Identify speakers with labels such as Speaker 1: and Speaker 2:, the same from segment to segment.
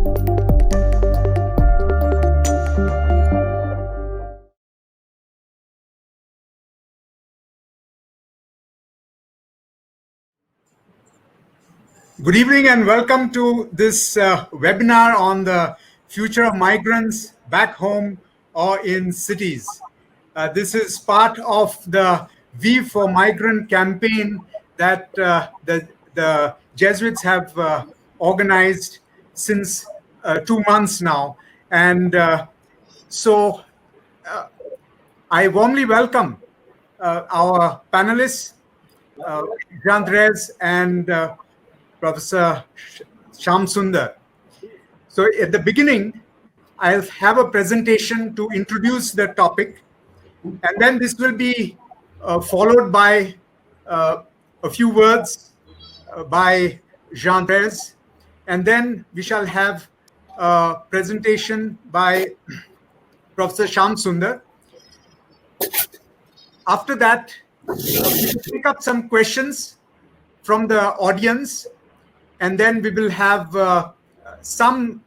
Speaker 1: Good evening and welcome to this webinar on the future of migrants back home or in cities. This is part of the V for Migrant campaign that the Jesuits have organized since 2 months now. And so I warmly welcome our panelists, Dréze and Professor Shyam Sundar. So at the beginning, I'll have a presentation to introduce the topic, and then this will be followed by a few words by Dréze, and then we shall have a presentation by Professor Shyam Sundar. After that, we will pick up some questions from the audience, and then we will have some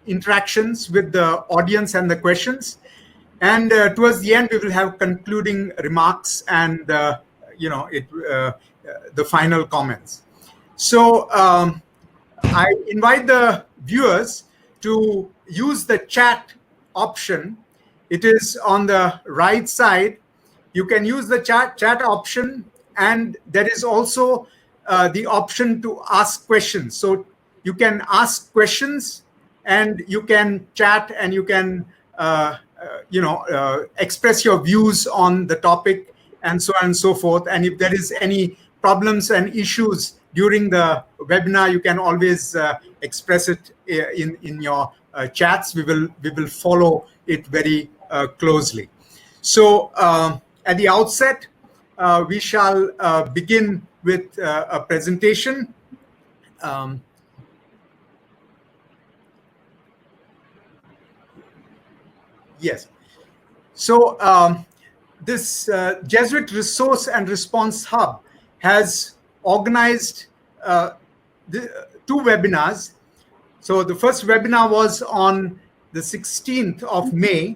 Speaker 1: interactions with the audience and the questions. And towards the end, we will have concluding remarks and the final comments. So I invite the viewers to use the chat option. It is on the right side. You can use the chat option, and there is also the option to ask questions. So you can ask questions, and you can chat, and you can express your views on the topic, and so on and so forth. And if there is any problems and issues during the webinar, you can always express it in your chats. We will follow it very closely. So at the outset, we shall begin with a presentation. Yes. So this Jesuit Resource and Response Hub has organized two webinars. So the first webinar was on the 16th of May,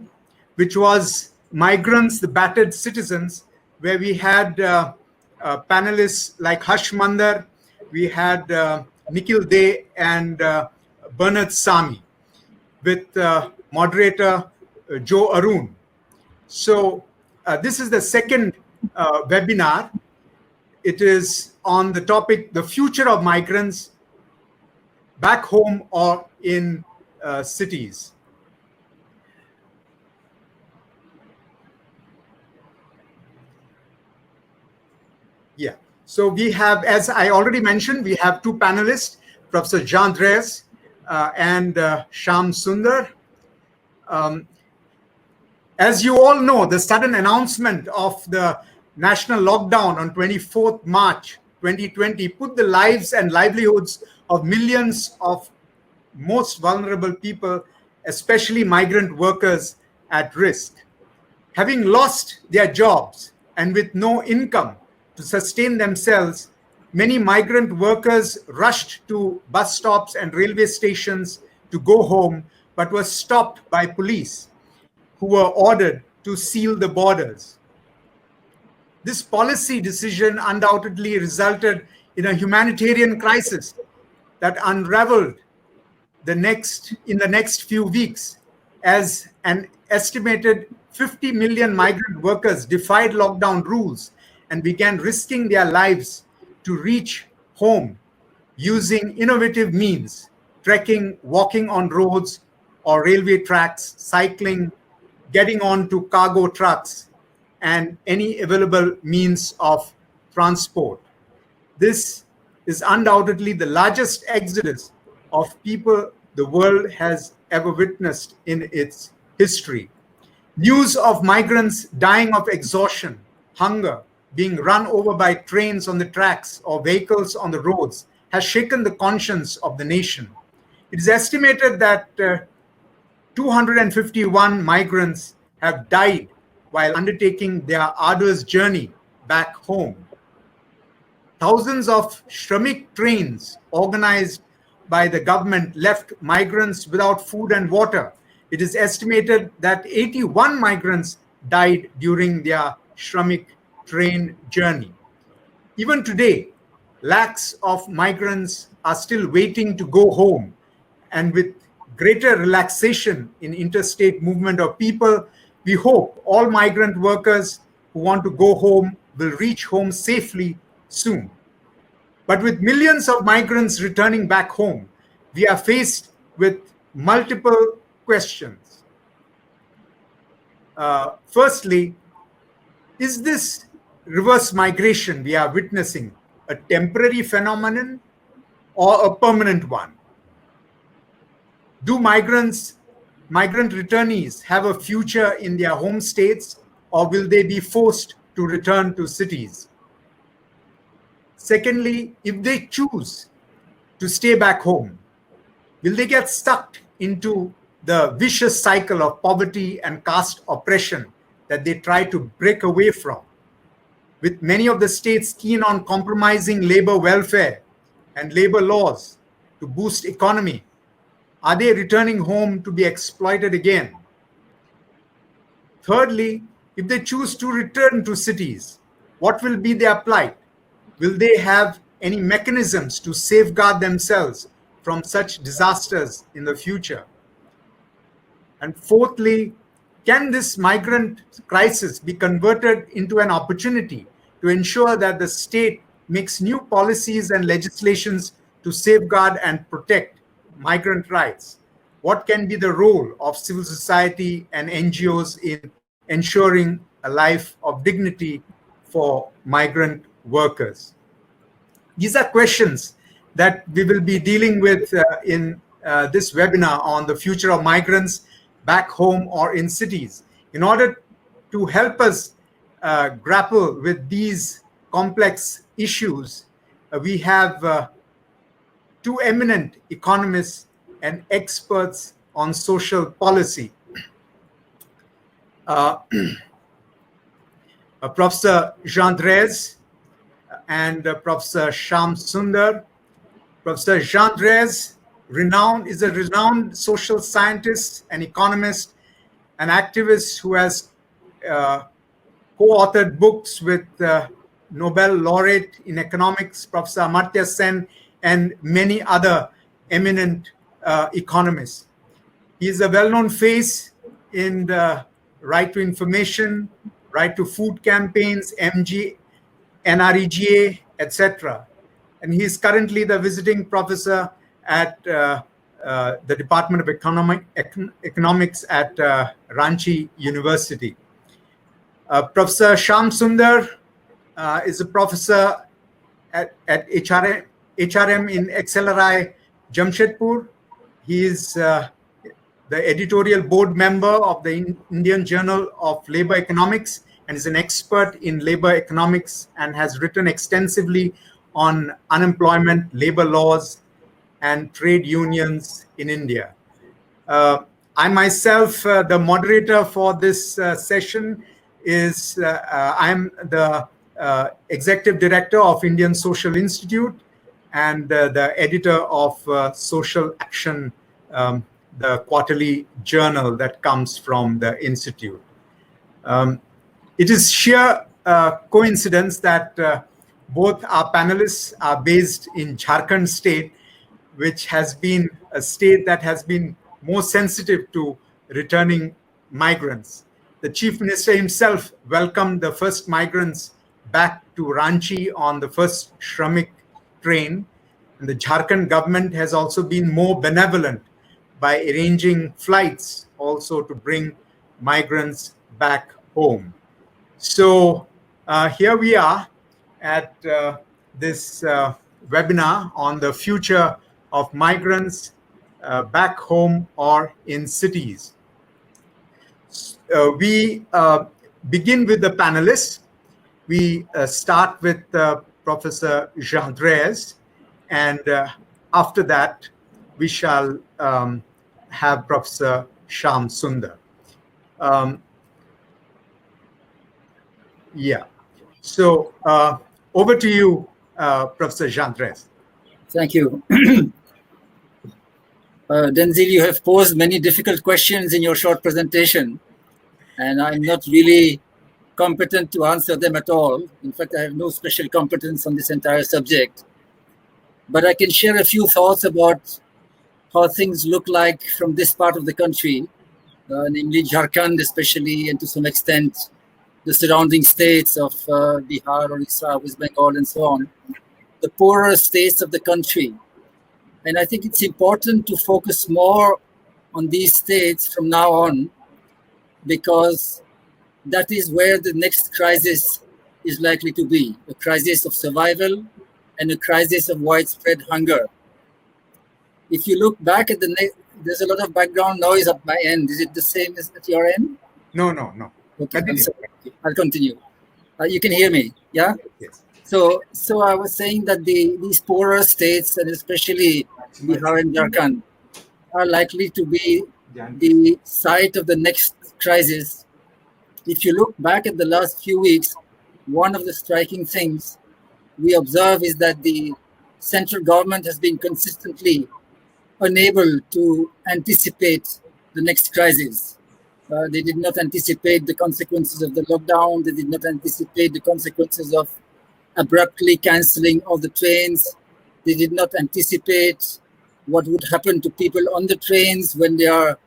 Speaker 1: which was Migrants, the Battered Citizens, where we had panelists like Harsh Mandar, we had Nikhil Dey and Bernard Sami, with moderator Joe Arun. So this is the second webinar. It is on the topic, the future of migrants back home or in cities. Yeah, so we have, as I already mentioned, we have two panelists, Professor Dréze and Shyam Sundar. As you all know, the sudden announcement of the national lockdown on 24th March 2020 put the lives and livelihoods of millions of most vulnerable people, especially migrant workers, at risk. Having lost their jobs and with no income to sustain themselves, many migrant workers rushed to bus stops and railway stations to go home, but were stopped by police, who were ordered to seal the borders. This policy decision undoubtedly resulted in a humanitarian crisis that unraveled in the next few weeks, as an estimated 50 million migrant workers defied lockdown rules and began risking their lives to reach home using innovative means, trekking, walking on roads or railway tracks, cycling, getting onto cargo trucks, and any available means of transport. This is undoubtedly the largest exodus of people the world has ever witnessed in its history. News of migrants dying of exhaustion, hunger, being run over by trains on the tracks or vehicles on the roads has shaken the conscience of the nation. It is estimated that 251 migrants have died while undertaking their arduous journey back home. Thousands of Shramik trains organized by the government left migrants without food and water. It is estimated that 81 migrants died during their Shramik train journey. Even today, lakhs of migrants are still waiting to go home, and with greater relaxation in interstate movement of people, we hope all migrant workers who want to go home will reach home safely soon. But with millions of migrants returning back home, we are faced with multiple questions. Firstly, is this reverse migration we are witnessing a temporary phenomenon or a permanent one? Do migrant returnees have a future in their home states, or will they be forced to return to cities? Secondly, if they choose to stay back home, will they get stuck into the vicious cycle of poverty and caste oppression that they try to break away from? With many of the states keen on compromising labor welfare and labor laws to boost economy, are they returning home to be exploited again? Thirdly, if they choose to return to cities, what will be their plight? Will they have any mechanisms to safeguard themselves from such disasters in the future? And fourthly, can this migrant crisis be converted into an opportunity to ensure that the state makes new policies and legislations to safeguard and protect migrant rights? What can be the role of civil society and NGOs in ensuring a life of dignity for migrant workers? These are questions that we will be dealing with in this webinar on the future of migrants back home or in cities. In order to help us grapple with these complex issues, we have two eminent economists and experts on social policy. Professor Jean Dréze and Professor Shyam Sundar. Professor Jean Dréze is a renowned social scientist, an economist, an activist who has co-authored books with Nobel laureate in economics, Professor Amartya Sen, and many other eminent economists. He is a well-known face in the right to information, right to food campaigns, MG, NREGA, etc. And he is currently the visiting professor at the Department of Economics at Ranchi University. Professor Shyam Sundar is a professor at HRM in XLRI, Jamshedpur. He is the editorial board member of the Indian Journal of Labor Economics and is an expert in labor economics and has written extensively on unemployment, labor laws, and trade unions in India. I myself, the moderator for this session, I'm the executive director of Indian Social Institute and the editor of Social Action, the quarterly journal that comes from the institute. It is sheer coincidence that both our panelists are based in Jharkhand state, which has been a state that has been more sensitive to returning migrants. The Chief Minister himself welcomed the first migrants back to Ranchi on the first Shramik train. And the Jharkhand government has also been more benevolent by arranging flights also to bring migrants back home. So here we are at this webinar on the future of migrants back home or in cities. We begin with the panelists. We start with Professor Jean Dréze, and after that, we shall have Professor Shyam Sundar. So over to you, Professor Jean Dréze.
Speaker 2: Thank you. Denzil, you have posed many difficult questions in your short presentation, and I'm not really competent to answer them at all. In fact, I have no special competence on this entire subject. But I can share a few thoughts about how things look like from this part of the country, namely Jharkhand especially, and to some extent the surrounding states of Bihar, Orissa, West Bengal, and so on, the poorer states of the country. And I think it's important to focus more on these states from now on, because that is where the next crisis is likely to be, a crisis of survival and a crisis of widespread hunger. If you look back at there's a lot of background noise at my end. Is it the same as at your end?
Speaker 1: No.
Speaker 2: Okay, I'll continue. You can hear me, yeah?
Speaker 1: Yes.
Speaker 2: So I was saying that these poorer states, and especially Bihar and Jharkhand, are likely to be the site of the next crisis. If you look back at the last few weeks, one of the striking things we observe is that the central government has been consistently unable to anticipate the next crisis. They did not anticipate the consequences of the lockdown. They did not anticipate the consequences of abruptly cancelling all the trains. They did not anticipate what would happen to people on the trains when they are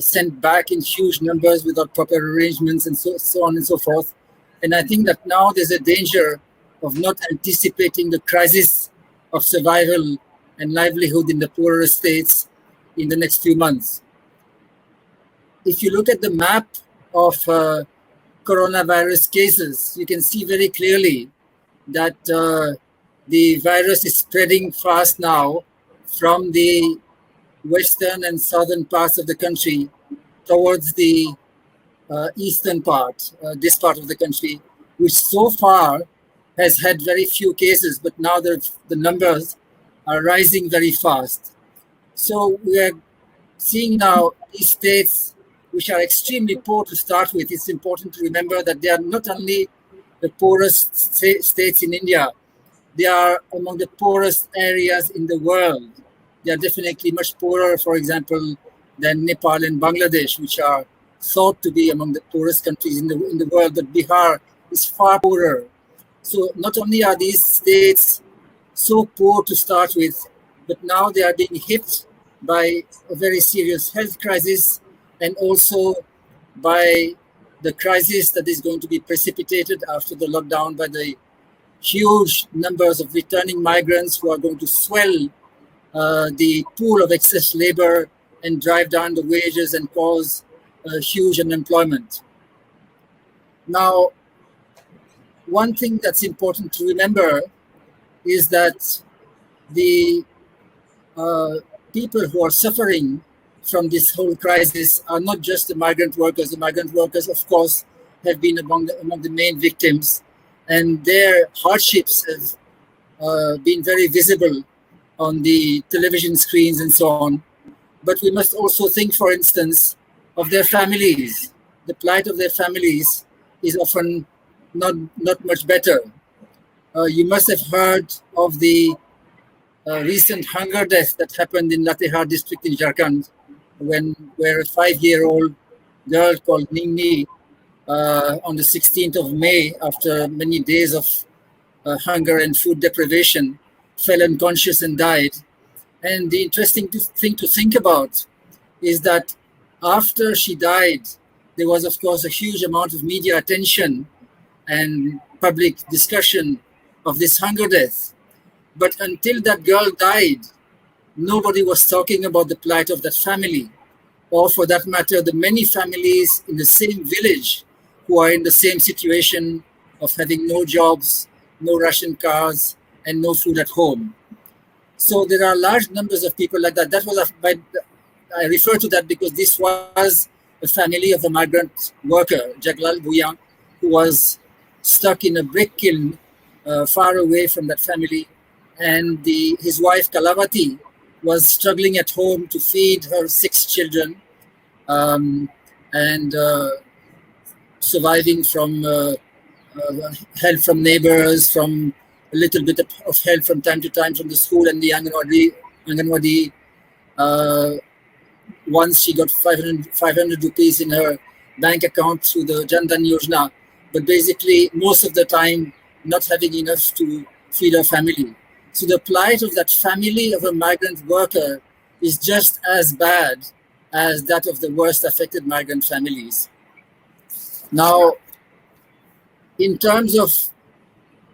Speaker 2: sent back in huge numbers without proper arrangements, and so on and so forth. And I think that now there's a danger of not anticipating the crisis of survival and livelihood in the poorer states in the next few months. If you look at the map of coronavirus cases, you can see very clearly that the virus is spreading fast now from the western and southern parts of the country towards the eastern part, this part of the country, which so far has had very few cases, but now the numbers are rising very fast. So we are seeing now these states which are extremely poor to start with. It's important to remember that they are not only the poorest states in India, they are among the poorest areas in the world. They are definitely much poorer, for example, than Nepal and Bangladesh, which are thought to be among the poorest countries in the world, but Bihar is far poorer. So not only are these states so poor to start with, but now they are being hit by a very serious health crisis, and also by the crisis that is going to be precipitated after the lockdown by the huge numbers of returning migrants who are going to swell the pool of excess labor and drive down the wages and cause huge unemployment. Now, one thing that's important to remember is that the people who are suffering from this whole crisis are not just the migrant workers. The migrant workers, of course, have been among the main victims, and their hardships have been very visible on the television screens and so on. But we must also think, for instance, of their families. The plight of their families is often not much better. You must have heard of the recent hunger death that happened in Latehar district in Jharkhand, where a 5-year-old girl called Ningni on the 16th of May, after many days of hunger and food deprivation, fell unconscious and died. And the interesting thing to think about is that after she died, there was, of course, a huge amount of media attention and public discussion of this hunger death. But until that girl died, nobody was talking about the plight of that family, or for that matter, the many families in the same village who are in the same situation of having no jobs, no ration cars, and no food at home. So there are large numbers of people like that. I refer to that because this was a family of a migrant worker, Jaglal Bhuyan, who was stuck in a brick kiln far away from that family. And his wife, Kalavati, was struggling at home to feed her 6 children and surviving from help from neighbors, from a little bit of help from time to time from the school and the Anganwadi Once she got 500 rupees in her bank account through the Jan Dhan Yojana, but basically most of the time not having enough to feed her family. So the plight of that family of a migrant worker is just as bad as that of the worst affected migrant families. Now, in terms of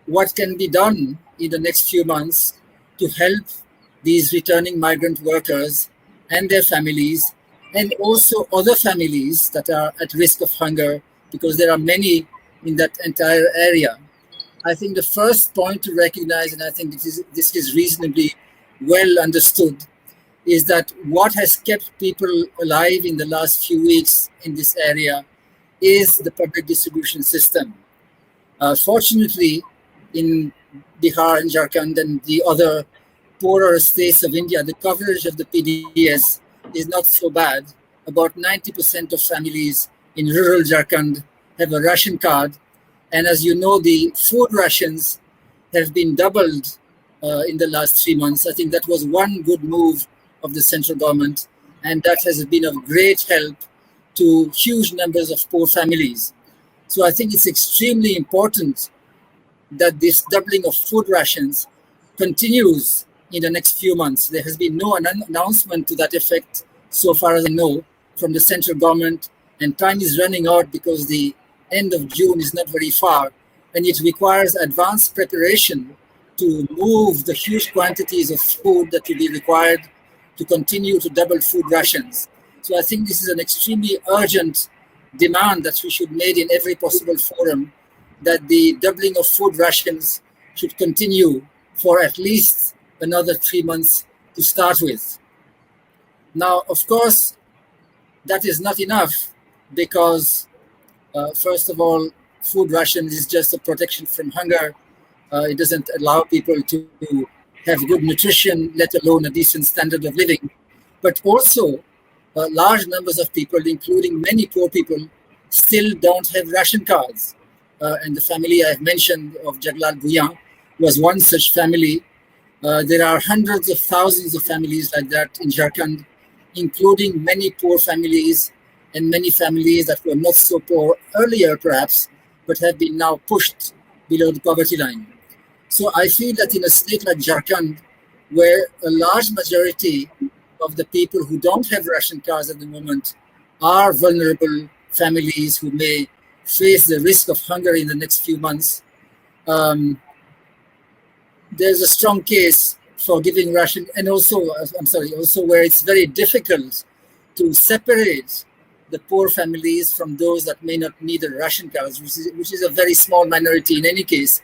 Speaker 2: what can be done in the next few months to help these returning migrant workers and their families, and also other families that are at risk of hunger, because there are many in that entire area. I think the first point to recognize, and I think this is reasonably well understood, is that what has kept people alive in the last few weeks in this area is the public distribution system. Fortunately, in Bihar and Jharkhand and the other poorer states of India, the coverage of the PDS is not so bad. About 90% of families in rural Jharkhand have a ration card. And as you know, the food rations have been doubled in the last 3 months. I think that was one good move of the central government. And that has been of great help to huge numbers of poor families. So I think it's extremely important that this doubling of food rations continues in the next few months. There has been no announcement to that effect, so far as I know, from the central government, and time is running out because the end of June is not very far, and it requires advanced preparation to move the huge quantities of food that will be required to continue to double food rations. So I think this is an extremely urgent demand that we should make in every possible forum, that the doubling of food rations should continue for at least another 3 months to start with. Now, of course, that is not enough because, first of all, food rations is just a protection from hunger. It doesn't allow people to have good nutrition, let alone a decent standard of living. But also, large numbers of people, including many poor people, still don't have ration cards. And the family I've mentioned of Jaglal Bhuyan was one such family. There are hundreds of thousands of families like that in Jharkhand, including many poor families and many families that were not so poor earlier perhaps, but have been now pushed below the poverty line. So I feel that in a state like Jharkhand, where a large majority of the people who don't have ration cards at the moment are vulnerable families who may face the risk of hunger in the next few months, there's a strong case for giving ration, and also where it's very difficult to separate the poor families from those that may not need a ration card, which is a very small minority in any case.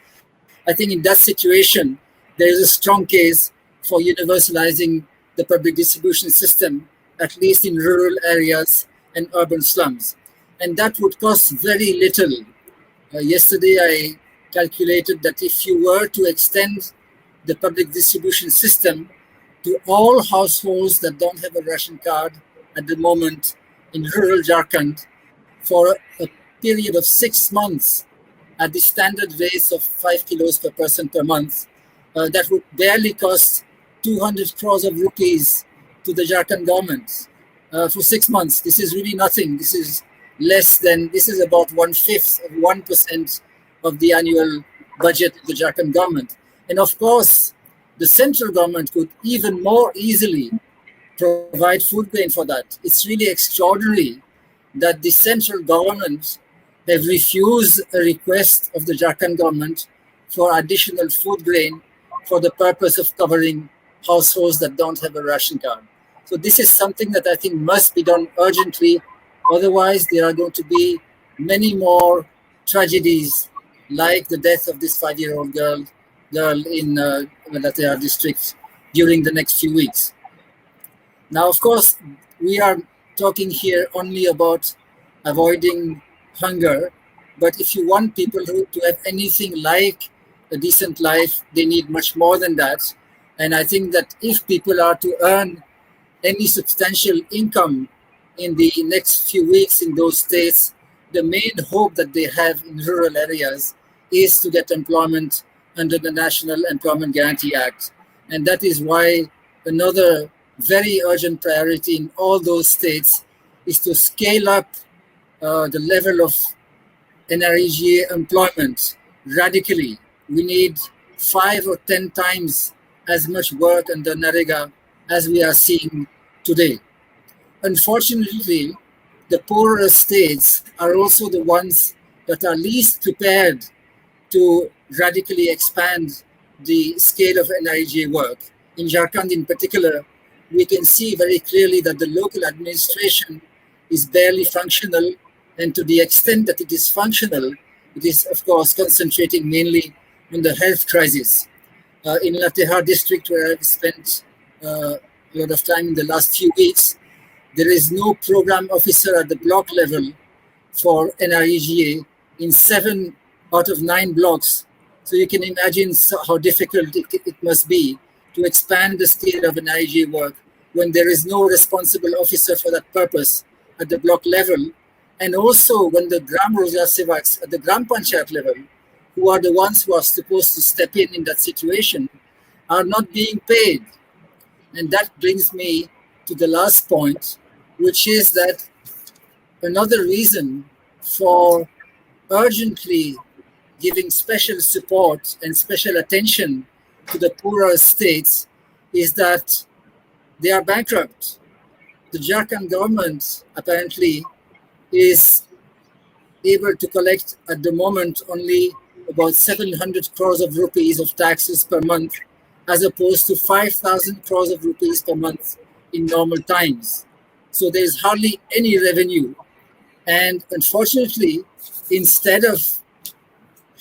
Speaker 2: I think in that situation, there is a strong case for universalizing the public distribution system, at least in rural areas and urban slums. And that would cost very little. Yesterday, I calculated that if you were to extend the public distribution system to all households that don't have a ration card at the moment in rural Jharkhand for a period of 6 months at the standard rates of 5 kilos per person per month, that would barely cost 200 crores of rupees to the Jharkhand government for 6 months. This is really nothing. This is about 1/5 of 1% of the annual budget of the Jharkhand government. And of course, the central government could even more easily provide food grain for that. It's really extraordinary that the central government have refused a request of the Jharkhand government for additional food grain for the purpose of covering households that don't have a ration card. So this is something that I think must be done urgently. Otherwise, there are going to be many more tragedies like the death of this 5-year-old girl in Moderator district during the next few weeks. Now, of course, we are talking here only about avoiding hunger, but if you want people to have anything like a decent life, they need much more than that. And I think that if people are to earn any substantial income in the next few weeks in those states, the main hope that they have in rural areas is to get employment under the National Employment Guarantee Act. And that is why another very urgent priority in all those states is to scale up the level of NREGA employment radically. We need 5 or 10 times as much work under NREGA as we are seeing today. Unfortunately, the poorer states are also the ones that are least prepared to radically expand the scale of NREGA work. In Jharkhand in particular, we can see very clearly that the local administration is barely functional, and to the extent that it is functional, it is of course concentrating mainly on the health crisis. In Latehar district, where I've spent a lot of time in the last few weeks, there is no program officer at the block level for NREGA in 7 out of 9 blocks. So you can imagine how difficult it must be to expand the scale of NREGA work when there is no responsible officer for that purpose at the block level, and also when the Gram Rozgar Sevaks at the Gram Panchayat level, who are the ones who are supposed to step in that situation, are not being paid. And that brings me to the last point, which is that another reason for urgently giving special support and special attention to the poorer states is that they are bankrupt. The Jharkhand government apparently is able to collect at the moment only about 700 crores of rupees of taxes per month, as opposed to 5,000 crores of rupees per month in normal times. So there's hardly any revenue. And unfortunately, instead of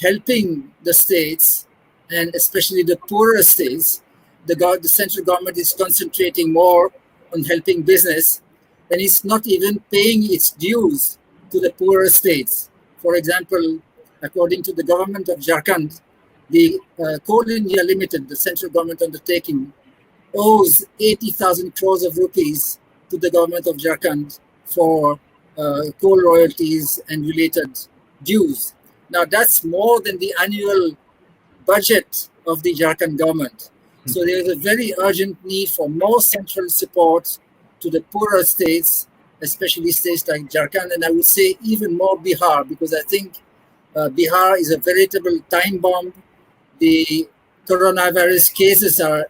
Speaker 2: helping the states, and especially the poorer states, the central government is concentrating more on helping business, and it's not even paying its dues to the poorer states. For example, according to the government of Jharkhand, the Coal India Limited, the central government undertaking, owes 80,000 crores of rupees to the government of Jharkhand for coal royalties and related dues. Now that's more than the annual budget of the Jharkhand government. So there is a very urgent need for more central support to the poorer states, especially states like Jharkhand, and I would say even more Bihar, because I think Bihar is a veritable time bomb. The coronavirus cases are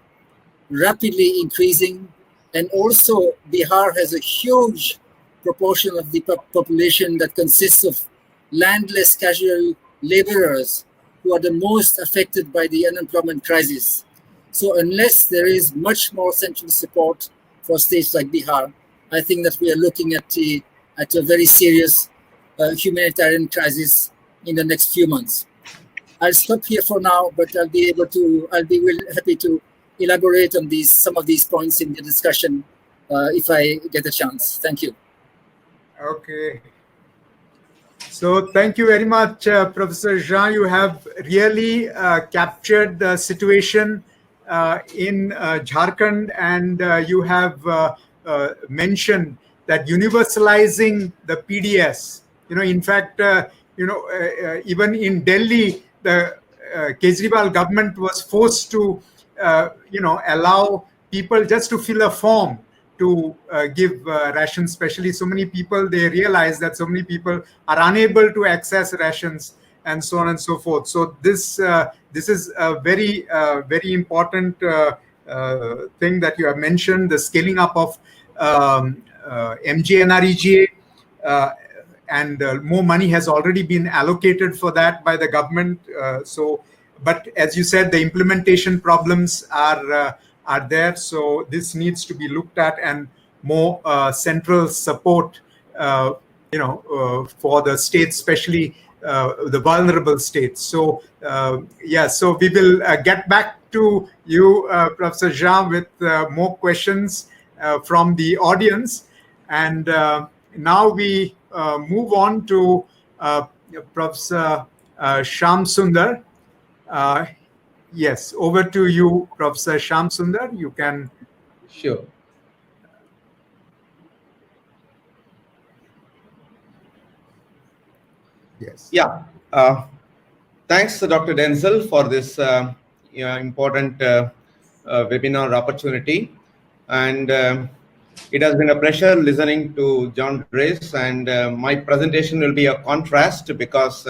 Speaker 2: rapidly increasing, and also Bihar has a huge proportion of the population that consists of landless casual laborers who are the most affected by the unemployment crisis. So unless there is much more central support for states like Bihar, I think that we are looking at a very serious humanitarian crisis in the next few months. I'll stop here for now, but I'll be happy to elaborate on some of these points in the discussion if I get a chance. Thank you.
Speaker 1: Okay. So thank you very much, Professor Jean. You have really captured the situation in Jharkhand, and you have mentioned that universalizing the PDS, in fact, even in Delhi, the Kejriwal government was forced to, allow people just to fill a form to give rations, especially so many people, they realize that so many people are unable to access rations and so on and so forth. So this is a very, very important thing that you have mentioned, the scaling up of MGNREGA, and more money has already been allocated for that by the government. But as you said, the implementation problems are there. So this needs to be looked at, and more central support, for the states, especially the vulnerable states. So so we will get back to you, Professor Jean, with more questions from the audience. And now we move on to Professor Shyam Sunder. Yes, over to you, Professor Shyam Sunder. You can.
Speaker 3: Sure.
Speaker 1: Yes.
Speaker 3: Yeah. Thanks, Dr. Denzil, for this important webinar opportunity. And it has been a pleasure listening to John Dréze, and my presentation will be a contrast because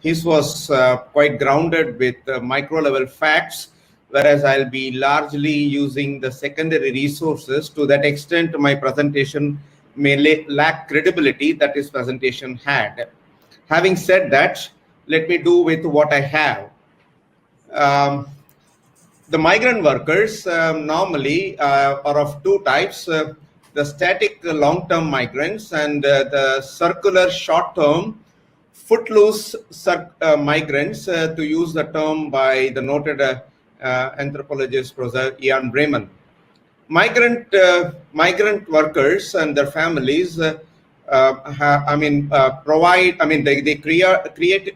Speaker 3: his was quite grounded with micro-level facts, whereas I'll be largely using the secondary resources. To that extent, my presentation may lack credibility that his presentation had. Having said that, let me do with what I have. The migrant workers normally are of two types, the static long-term migrants and the circular short-term footloose migrants, to use the term by the noted anthropologist Professor Ian Bremen. Migrant workers and their families they create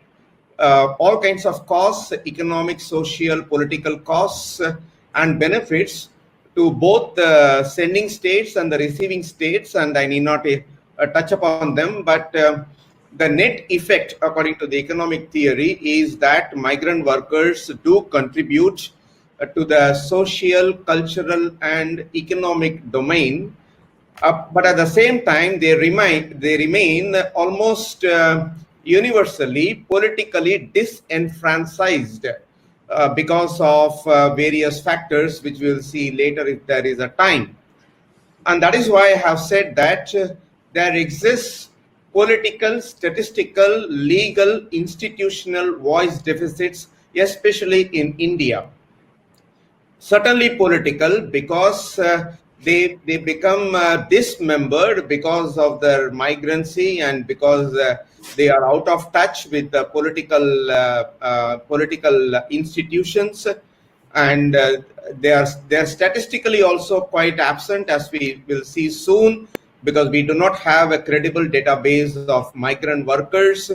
Speaker 3: all kinds of costs, economic, social, political costs and benefits to both the sending states and the receiving states, and I need not touch upon them, but the net effect, according to the economic theory, is that migrant workers do contribute to the social, cultural, and economic domain, but at the same time, they remain almost universally politically disenfranchised because of various factors, which we will see later if there is a time. And that is why I have said that there exists political, statistical, legal, institutional voice deficits, especially in India. Certainly political, because they become dismembered because of their migrancy and because they are out of touch with the political institutions, and they are statistically also quite absent, as we will see soon, because we do not have a credible database of migrant workers.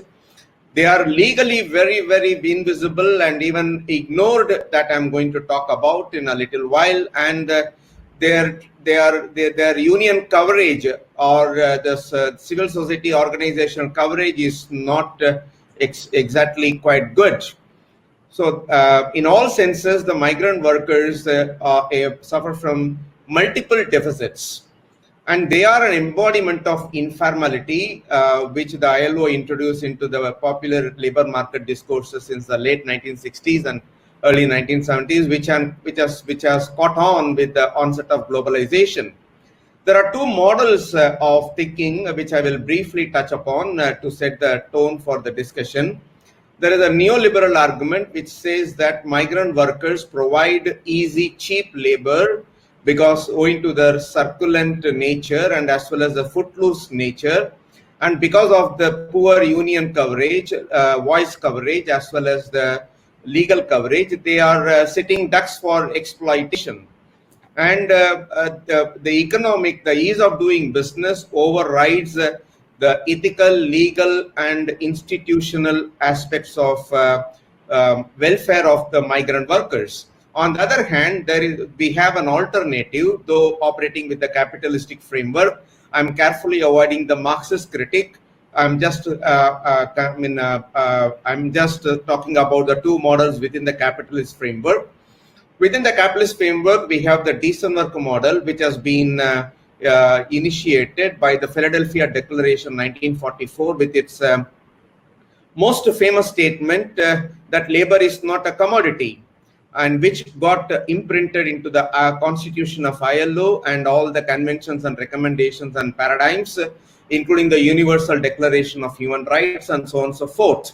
Speaker 3: They are legally very, very invisible and even ignored, that I'm going to talk about in a little while, and their union coverage or the civil society organizational coverage is not exactly quite good. So in all senses, the migrant workers suffer from multiple deficits, and they are an embodiment of informality, which the ILO introduced into the popular labor market discourses since the late 1960s and early 1970s, which has caught on with the onset of globalization. There are two models of thinking which I will briefly touch upon to set the tone for the discussion. There is a neoliberal argument which says that migrant workers provide easy, cheap labor because owing to their circulant nature and as well as the footloose nature, and because of the poor union coverage, voice coverage, as well as the legal coverage, they are sitting ducks for exploitation. And the ease of doing business overrides the ethical, legal, and institutional aspects of welfare of the migrant workers. On the other hand, we have an alternative, though operating with the capitalistic framework. I'm carefully avoiding the Marxist critique. I'm just talking about the two models within the capitalist framework. Within the capitalist framework, we have the decent work model, which has been initiated by the Philadelphia Declaration 1944 with its most famous statement that labor is not a commodity, and which got imprinted into the constitution of ILO and all the conventions and recommendations and paradigms, including the Universal Declaration of Human Rights and so on and so forth.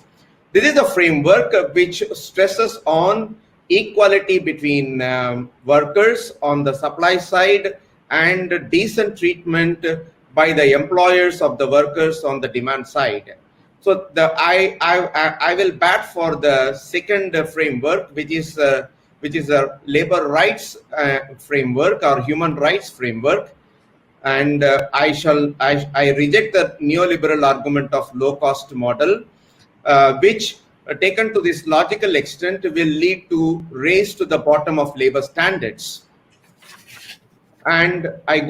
Speaker 3: This is the framework which stresses on equality between workers on the supply side and decent treatment by the employers of the workers on the demand side. So I will bat for the second framework, which is a labor rights framework or human rights framework, and I reject the neoliberal argument of low cost model, which taken to this logical extent will lead to race to the bottom of labor standards. And I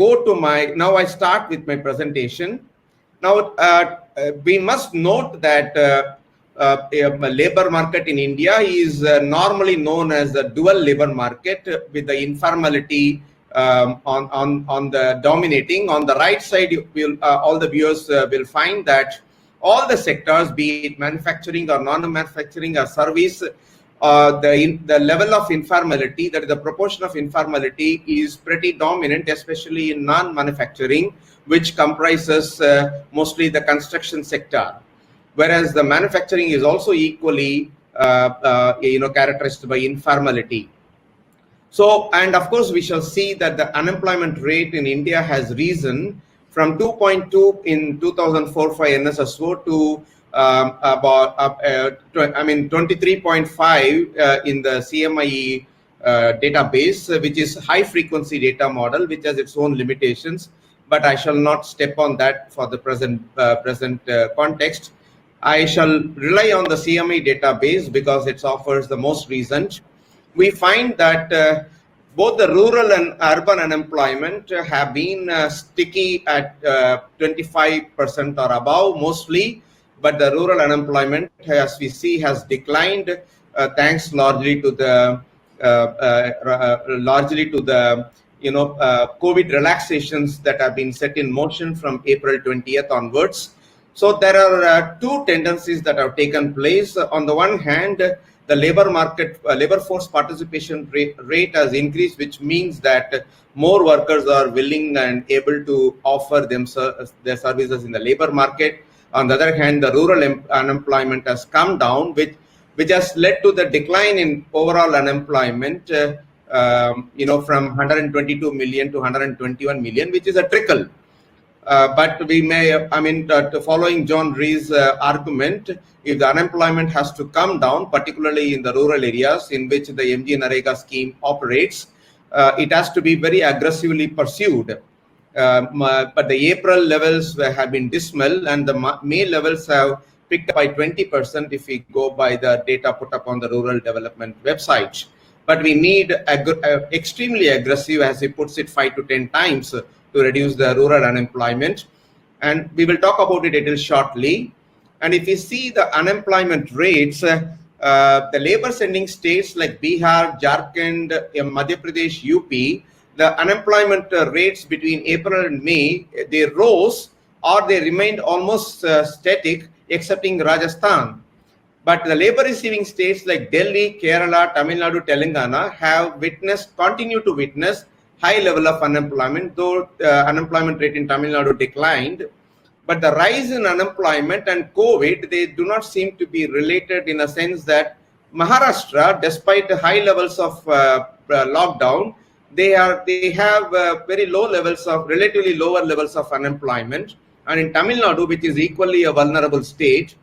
Speaker 3: start with my presentation. Now, we must note that a labor market in India is normally known as the dual labor market, with the informality on the dominating. On the right side, all the viewers will find that all the sectors, be it manufacturing or non-manufacturing or service, the level of informality, that is the proportion of informality, is pretty dominant, especially in non-manufacturing, which comprises mostly the construction sector, whereas the manufacturing is also equally characterized by informality. So, and of course, we shall see that the unemployment rate in India has risen from 2.2 in 2004-5 NSSO to about 23.5 in the CMIE database, which is high frequency data model, which has its own limitations. But I shall not step on that for the present context. I shall rely on the CMIE database because it offers the most recent. We find that both the rural and urban unemployment have been sticky at 25% or above mostly, but the rural unemployment, as we see, has declined thanks largely to the COVID relaxations that have been set in motion from April 20th onwards. So there are two tendencies that have taken place. On the one hand, the labor force participation rate has increased, which means that more workers are willing and able to offer their services in the labor market. On the other hand, the rural unemployment has come down, which has led to the decline in overall unemployment, from 122 million to 121 million, which is a trickle. But we may, following John Dréze's argument, if the unemployment has to come down, particularly in the rural areas in which the MGNREGA scheme operates, it has to be very aggressively pursued. But the April levels have been dismal, and the May levels have picked up by 20% if we go by the data put up on the rural development website. But we need extremely aggressive, as he puts it, 5 to 10 times to reduce the rural unemployment. And we will talk about it a little shortly. And if you see the unemployment rates, the labor sending states like Bihar, Jharkhand, Madhya Pradesh, UP, the unemployment rates between April and May, they rose or they remained almost static, excepting Rajasthan. But the labor receiving states like Delhi, Kerala, Tamil Nadu, Telangana have continue to witness high level of unemployment, though unemployment rate in Tamil Nadu declined. But the rise in unemployment and COVID, they do not seem to be related, in a sense that Maharashtra, despite the high levels of lockdown, they have very low levels of, relatively lower levels of unemployment. And in Tamil Nadu, which is equally a vulnerable state,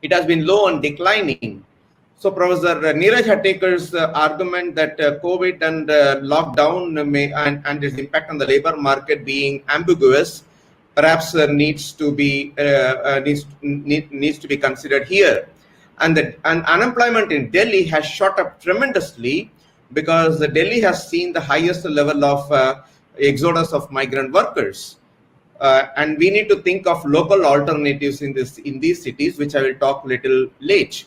Speaker 3: it has been low and declining. So Professor Neeraj Hatekar's argument that COVID and lockdown and its impact on the labor market being ambiguous, perhaps needs to be considered here. And unemployment in Delhi has shot up tremendously because Delhi has seen the highest level of exodus of migrant workers. And we need to think of local alternatives in these cities, which I will talk a little late.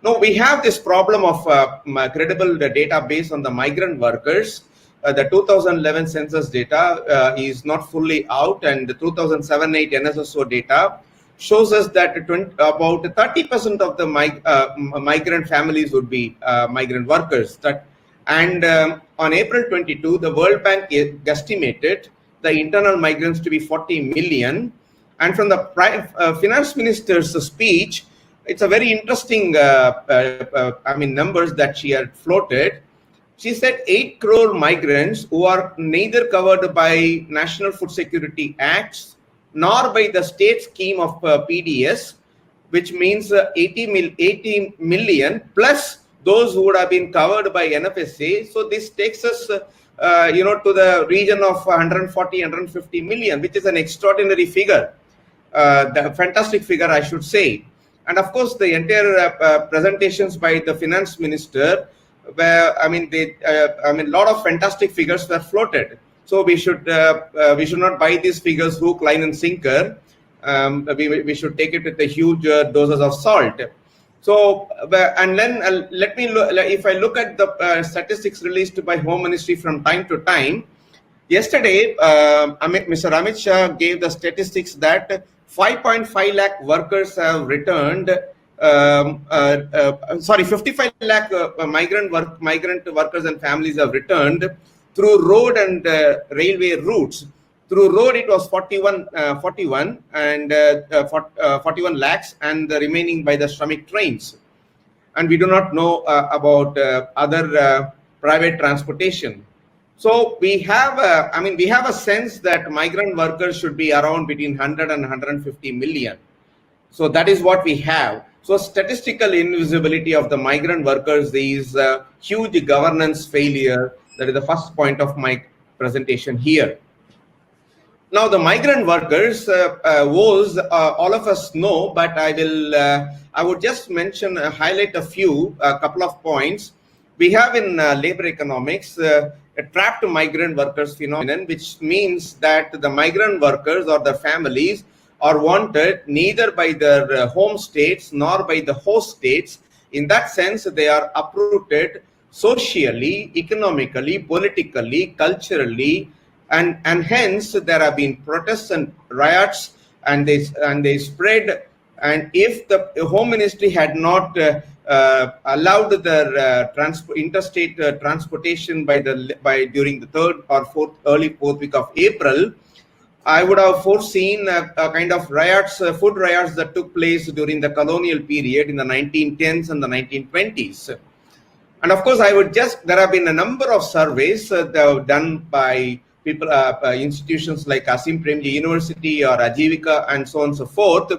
Speaker 3: Now, we have this problem of credible database on the migrant workers. The 2011 census data is not fully out, and the 2007-8 NSSO data shows us that about 30% of the migrant families would be migrant workers. And on April 22, the World Bank guesstimated the internal migrants to be 40 million. And from the finance minister's speech, it's a very interesting, numbers that she had floated. She said 8 crore migrants who are neither covered by National Food Security Acts nor by the state scheme of PDS, which means 80 million plus those who would have been covered by NFSA. So this takes us, to the region of 140, 150 million, which is an extraordinary figure, the fantastic figure, I should say. And of course, the entire presentations by the finance minister, where a lot of fantastic figures were floated. So we should not buy these figures hook, line, and sinker. We should take it with the huge doses of salt. So, and then let me look, if I look at the statistics released by Home Ministry from time to time, Yesterday, Mr. Amit Shah gave the statistics that 5.5 lakh workers have returned. 55 lakh migrant workers and families have returned through road and railway routes. Through road, it was 41 lakhs, and the remaining by the Shramik trains. And we do not know about other private transportation. So we have, we have a sense that migrant workers should be around between 100 and 150 million. So that is what we have. So statistical invisibility of the migrant workers is a huge governance failure. That is the first point of my presentation here. Now the migrant workers woes all of us know, but I would just mention, highlight a couple of points. We have in labor economics a trapped migrant workers phenomenon, which means that the migrant workers or the families are wanted neither by their home states nor by the host states. In that sense, they are uprooted socially, economically, politically, culturally, and hence there have been protests and riots, and they spread. And if the Home Ministry had not allowed their interstate transportation during the early fourth week of April, I would have foreseen a kind of riots, food riots that took place during the colonial period in the 1910s and the 1920s. And of course, there have been a number of surveys that are done by people, institutions like Asim Premji University or Ajivika and so on and so forth.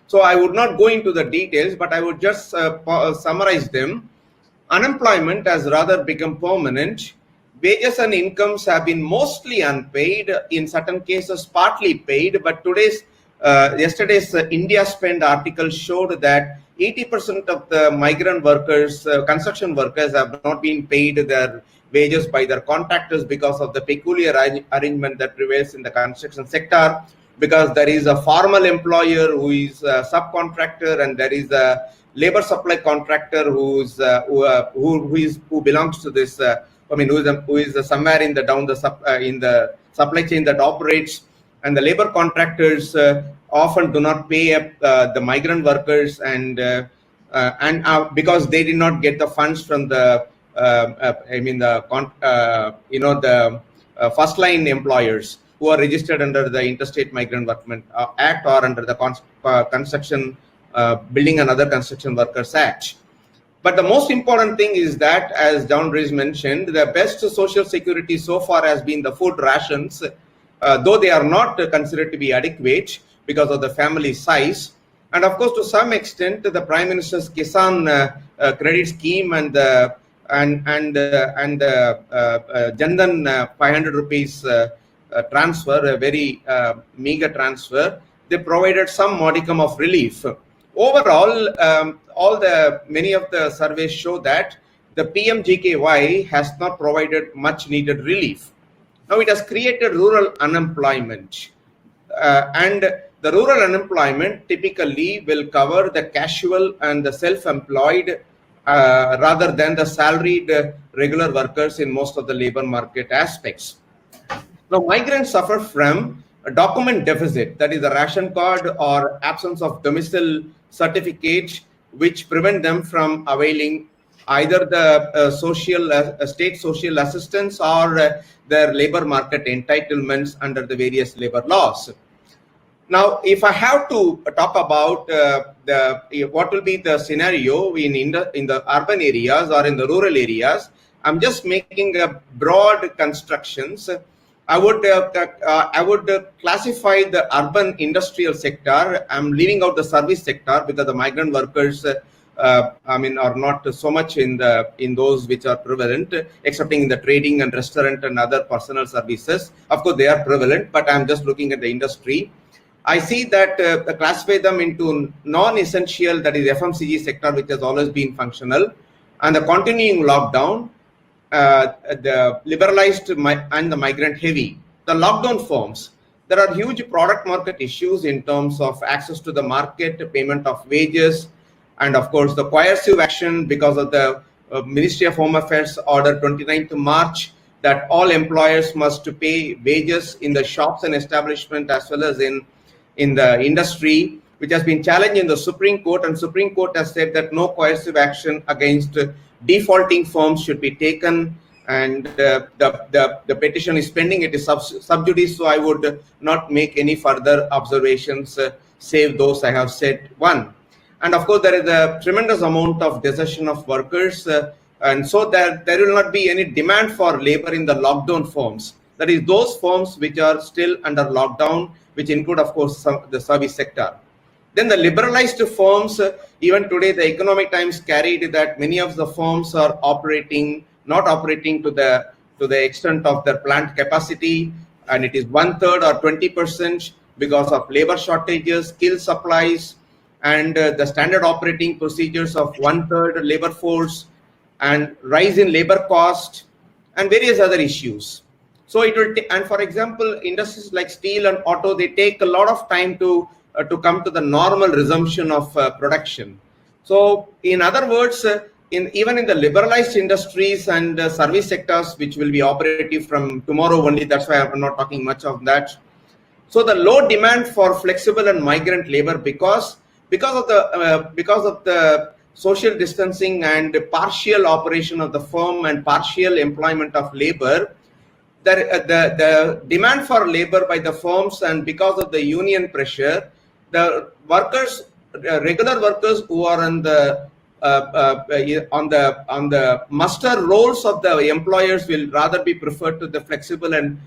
Speaker 3: So I would not go into the details, but I would just summarize them. Unemployment has rather become permanent. Wages and incomes have been mostly unpaid, in certain cases partly paid, but yesterday's India Spend article showed that 80% of the migrant workers, construction workers, have not been paid their wages by their contractors because of the peculiar arrangement that prevails in the construction sector, because there is a formal employer who is a subcontractor, and there is a labor supply contractor who belongs to this who is somewhere in the supply chain that operates, and the labor contractors often do not pay up the migrant workers, and because they did not get the funds from the first line employers who are registered under the Interstate Migrant Workmen Act or under the Construction Building and Other Construction Workers Act. But the most important thing is that, as Dréze mentioned, the best social security so far has been the food rations, though they are not considered to be adequate because of the family size. And of course, to some extent, the Prime Minister's Kisan credit scheme and the Jandan 500 rupees transfer, a very meager transfer, they provided some modicum of relief. Overall, many of the surveys show that the PMGKY has not provided much needed relief. Now it has created rural unemployment, and the rural unemployment typically will cover the casual and the self-employed rather than the salaried regular workers in most of the labor market aspects. Now migrants suffer from a document deficit, that is a ration card or absence of domicile certificate, which prevent them from availing either the state social assistance or their labor market entitlements under the various labor laws. Now, if I have to talk about what will be the scenario in the urban areas or in the rural areas, I'm just making a broad constructions. I would classify the urban industrial sector. I'm leaving out the service sector because the migrant workers, are not so much in those which are prevalent, excepting in the trading and restaurant and other personal services. Of course, they are prevalent, but I'm just looking at the industry. I see that classify them into non-essential, that is FMCG sector, which has always been functional, and the continuing lockdown, the liberalized and the migrant heavy. The lockdown forms, there are huge product market issues in terms of access to the market, payment of wages, and of course the coercive action because of the Ministry of Home Affairs order 29th March that all employers must pay wages in the shops and establishment as well as in the industry, which has been challenged in the Supreme Court, and Supreme Court has said that no coercive action against defaulting firms should be taken, and the petition is pending. It is sub judice, so I would not make any further observations save those I have said. One, and of course there is a tremendous amount of desertion of workers, and so there will not be any demand for labor in the lockdown firms. That is, those firms which are still under lockdown, which include of course the service sector. Then the liberalized firms, even today the Economic Times carried that many of the firms are not operating to the extent of their plant capacity, and it is 1/3 or 20% because of labor shortages, skill supplies, and the standard operating procedures of 1/3 labor force, and rise in labor cost, and various other issues. So it will, and for example, industries like steel and auto, they take a lot of time to come to the normal resumption of production. So in other words, even in the liberalized industries and service sectors, which will be operative from tomorrow only, that's why I'm not talking much of that. So the low demand for flexible and migrant labor because of the social distancing and partial operation of the firm and partial employment of labor, the demand for labor by the firms, and because of the union pressure, the workers, regular workers who are on the muster rolls of the employers will rather be preferred to the flexible and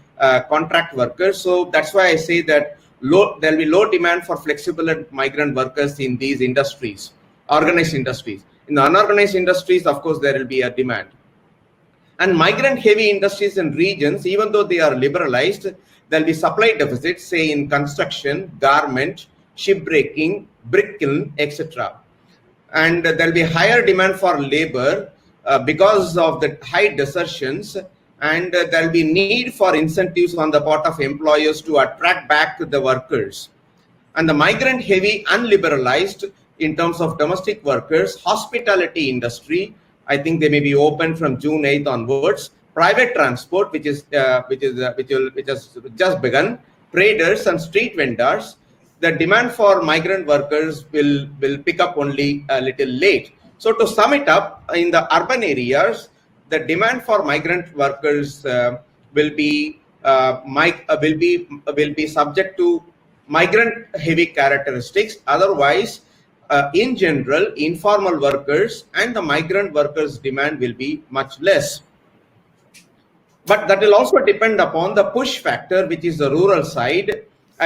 Speaker 3: contract workers. So that's why I say that there will be low demand for flexible and migrant workers in these industries, organized industries. In the unorganized industries, of course, there will be a demand. And migrant heavy industries and regions, even though they are liberalized, there will be supply deficits, say in construction, garment, shipbreaking, brick kiln, etc. And there will be higher demand for labor because of the high desertions, and there will be need for incentives on the part of employers to attract back the workers. And the migrant heavy unliberalized in terms of domestic workers, hospitality industry, I think they may be open from June 8th onwards. Private transport, which has just begun, traders and street vendors. The demand for migrant workers will pick up only a little late. So to sum it up, in the urban areas, the demand for migrant workers will be subject to migrant heavy characteristics. Otherwise, in general, informal workers and the migrant workers' demand will be much less. But that will also depend upon the push factor, which is the rural side.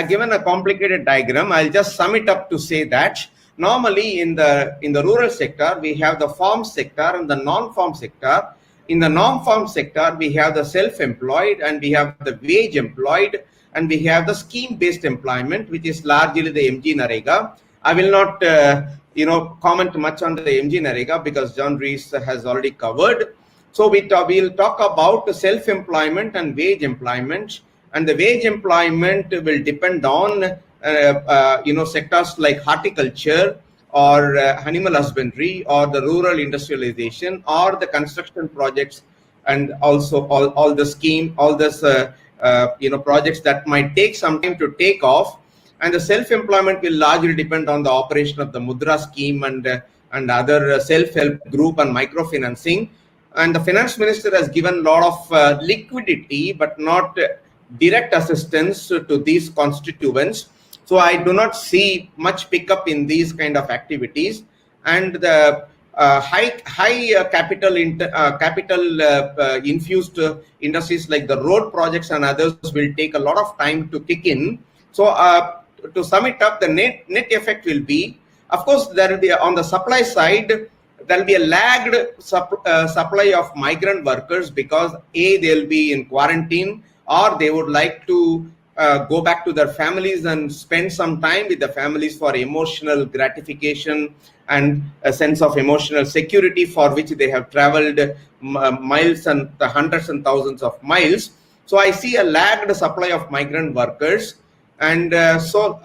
Speaker 3: Given a complicated diagram, I'll just sum it up to say that normally in the rural sector, we have the farm sector and the non-farm sector. In the non-farm sector, we have the self-employed, and we have the wage employed, and we have the scheme-based employment, which is largely the MG Narega. I will not comment much on the MG Narega because John Dréze has already covered. So we'll talk about self-employment and wage employment. And the wage employment will depend on sectors like horticulture or animal husbandry or the rural industrialization or the construction projects, and also all the scheme, all this projects that might take some time to take off. And the self-employment will largely depend on the operation of the Mudra scheme and other self-help group and microfinancing. And the finance minister has given a lot of liquidity, but not direct assistance to these constituents. So I do not see much pickup in these kind of activities. And the high capital infused industries like the road projects and others will take a lot of time to kick in. So to sum it up, the net effect will be, of course, there will be on the supply side, there will be a lagged supply of migrant workers because they'll be in quarantine, or they would like to go back to their families and spend some time with the families for emotional gratification and a sense of emotional security for which they have traveled miles and the hundreds and thousands of miles. So I see a lagged supply of migrant workers. And so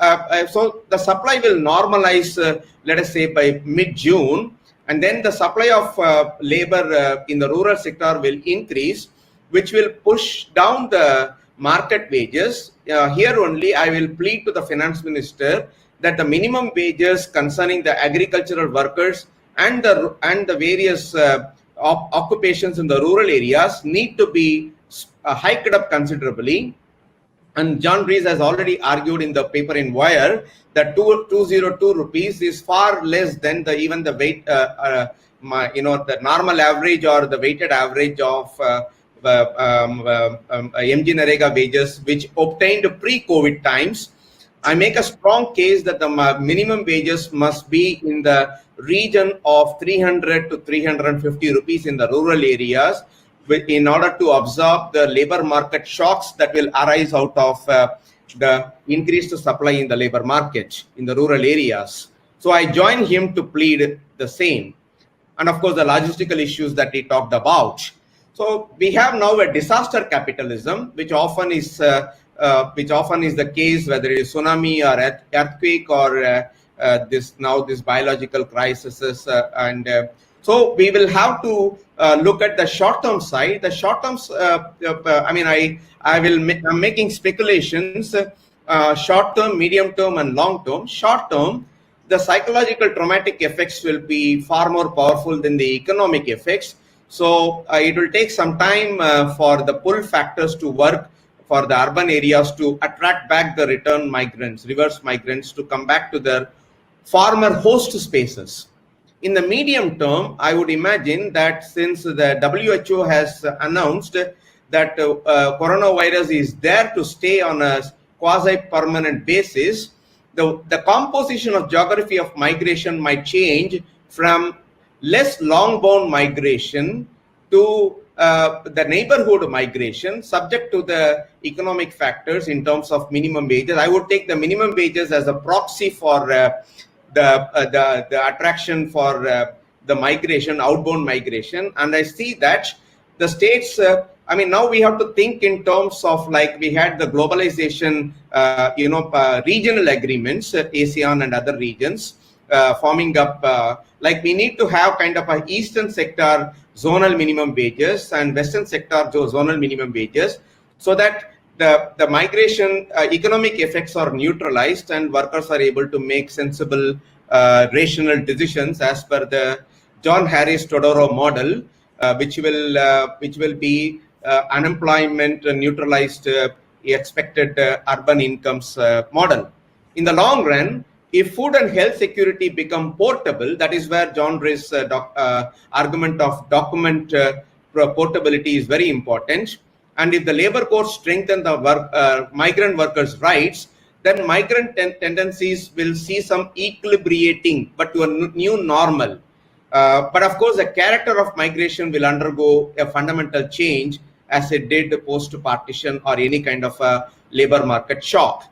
Speaker 3: the supply will normalize, let us say, by mid-June. And then the supply of labor in the rural sector will increase. which will push down the market wages. Here only I will plead to the finance minister that the minimum wages concerning the agricultural workers and the various occupations in the rural areas need to be hiked up considerably. And John Dréze has already argued in the paper in Wire that 202 rupees is far less than even the weight, the normal average or the weighted average of MG Narega wages, which obtained pre-COVID times. I make a strong case that the minimum wages must be in the region of 300 to 350 rupees in the rural areas, in order to absorb the labor market shocks that will arise out of the increased supply in the labor market in the rural areas. So I join him to plead the same. And of course, the logistical issues that he talked about. So we have now a disaster capitalism, which often is the case, whether it is tsunami or earthquake or this biological crisis, so we will have to look at the short-term side. The short-term, I'm making speculations, short-term, medium-term, and long-term. Short-term, the psychological traumatic effects will be far more powerful than the economic effects. So it will take some time for the pull factors to work for the urban areas to attract back the return migrants, reverse migrants, to come back to their former host spaces. In the medium term, I would imagine that since the WHO has announced that coronavirus is there to stay on a quasi-permanent basis, the composition of geography of migration might change from less long-bound migration to the neighborhood migration, subject to the economic factors in terms of minimum wages. I would take the minimum wages as a proxy for the attraction for the migration, outbound migration. And I see that the states, now we have to think in terms of, like, we had the globalization, regional agreements, ASEAN and other regions forming up, like we need to have kind of a eastern sector zonal minimum wages and western sector zonal minimum wages, so that the migration economic effects are neutralized and workers are able to make sensible rational decisions as per the John Harris Todoro model, which will be unemployment neutralized expected urban incomes model. In the long run, if food and health security become portable, that is where John Dréze's argument of document portability is very important. And if the labor codes strengthen the migrant workers' rights, then migrant tendencies will see some equilibrating, but to a new normal. But of course, the character of migration will undergo a fundamental change as it did post-partition or any kind of a labor market shock.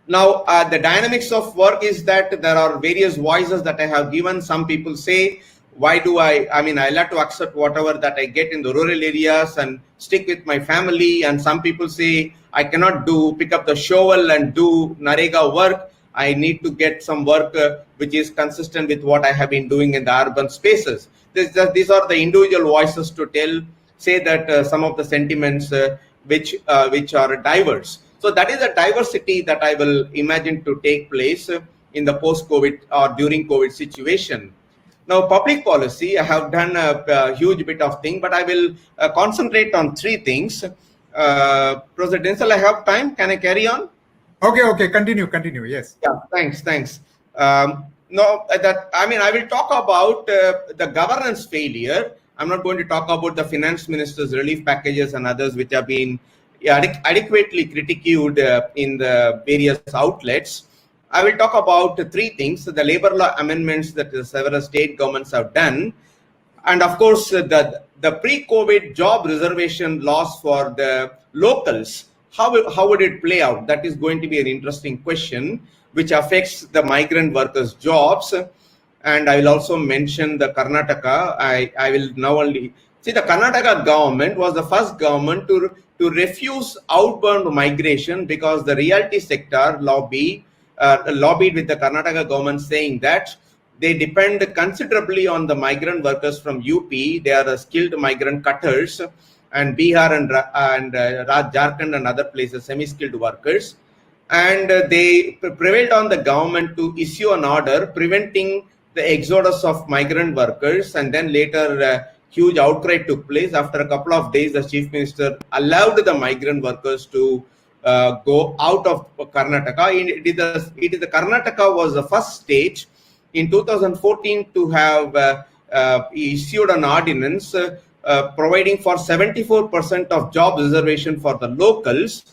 Speaker 3: Now, the dynamics of work is that there are various voices that I have given. Some people say, why do I like to accept whatever that I get in the rural areas and stick with my family. And some people say, I cannot pick up the shovel and do Narega work. I need to get some work which is consistent with what I have been doing in the urban spaces. These are the individual voices to say that some of the sentiments which are diverse. So that is a diversity that I will imagine to take place in the post-COVID or during COVID situation. Now, public policy, I have done a huge bit of thing, but I will concentrate on three things. Professor Denzil, I have time. Can I carry on?
Speaker 1: Okay. Continue. Yes.
Speaker 3: Yeah. Thanks. I will talk about the governance failure. I'm not going to talk about the finance minister's relief packages and others which have been adequately critiqued in the various outlets. I will talk about three things: the labor law amendments that several state governments have done, and of course the pre-COVID job reservation laws for the locals. How would it play out? That is going to be an interesting question, which affects the migrant workers' jobs. And I will also mention the Karnataka. I will now only see the Karnataka government was the first government to refuse outbound migration because the realty sector lobbied with the Karnataka government, saying that they depend considerably on the migrant workers from UP. They are the skilled migrant cutters, and Bihar and Jharkhand and other places, semi-skilled workers. And they prevailed on the government to issue an order preventing the exodus of migrant workers, and then later huge outcry took place. After a couple of days, the chief minister allowed the migrant workers to go out of Karnataka. It is the Karnataka was the first state in 2014 to have issued an ordinance providing for 74% of job reservation for the locals,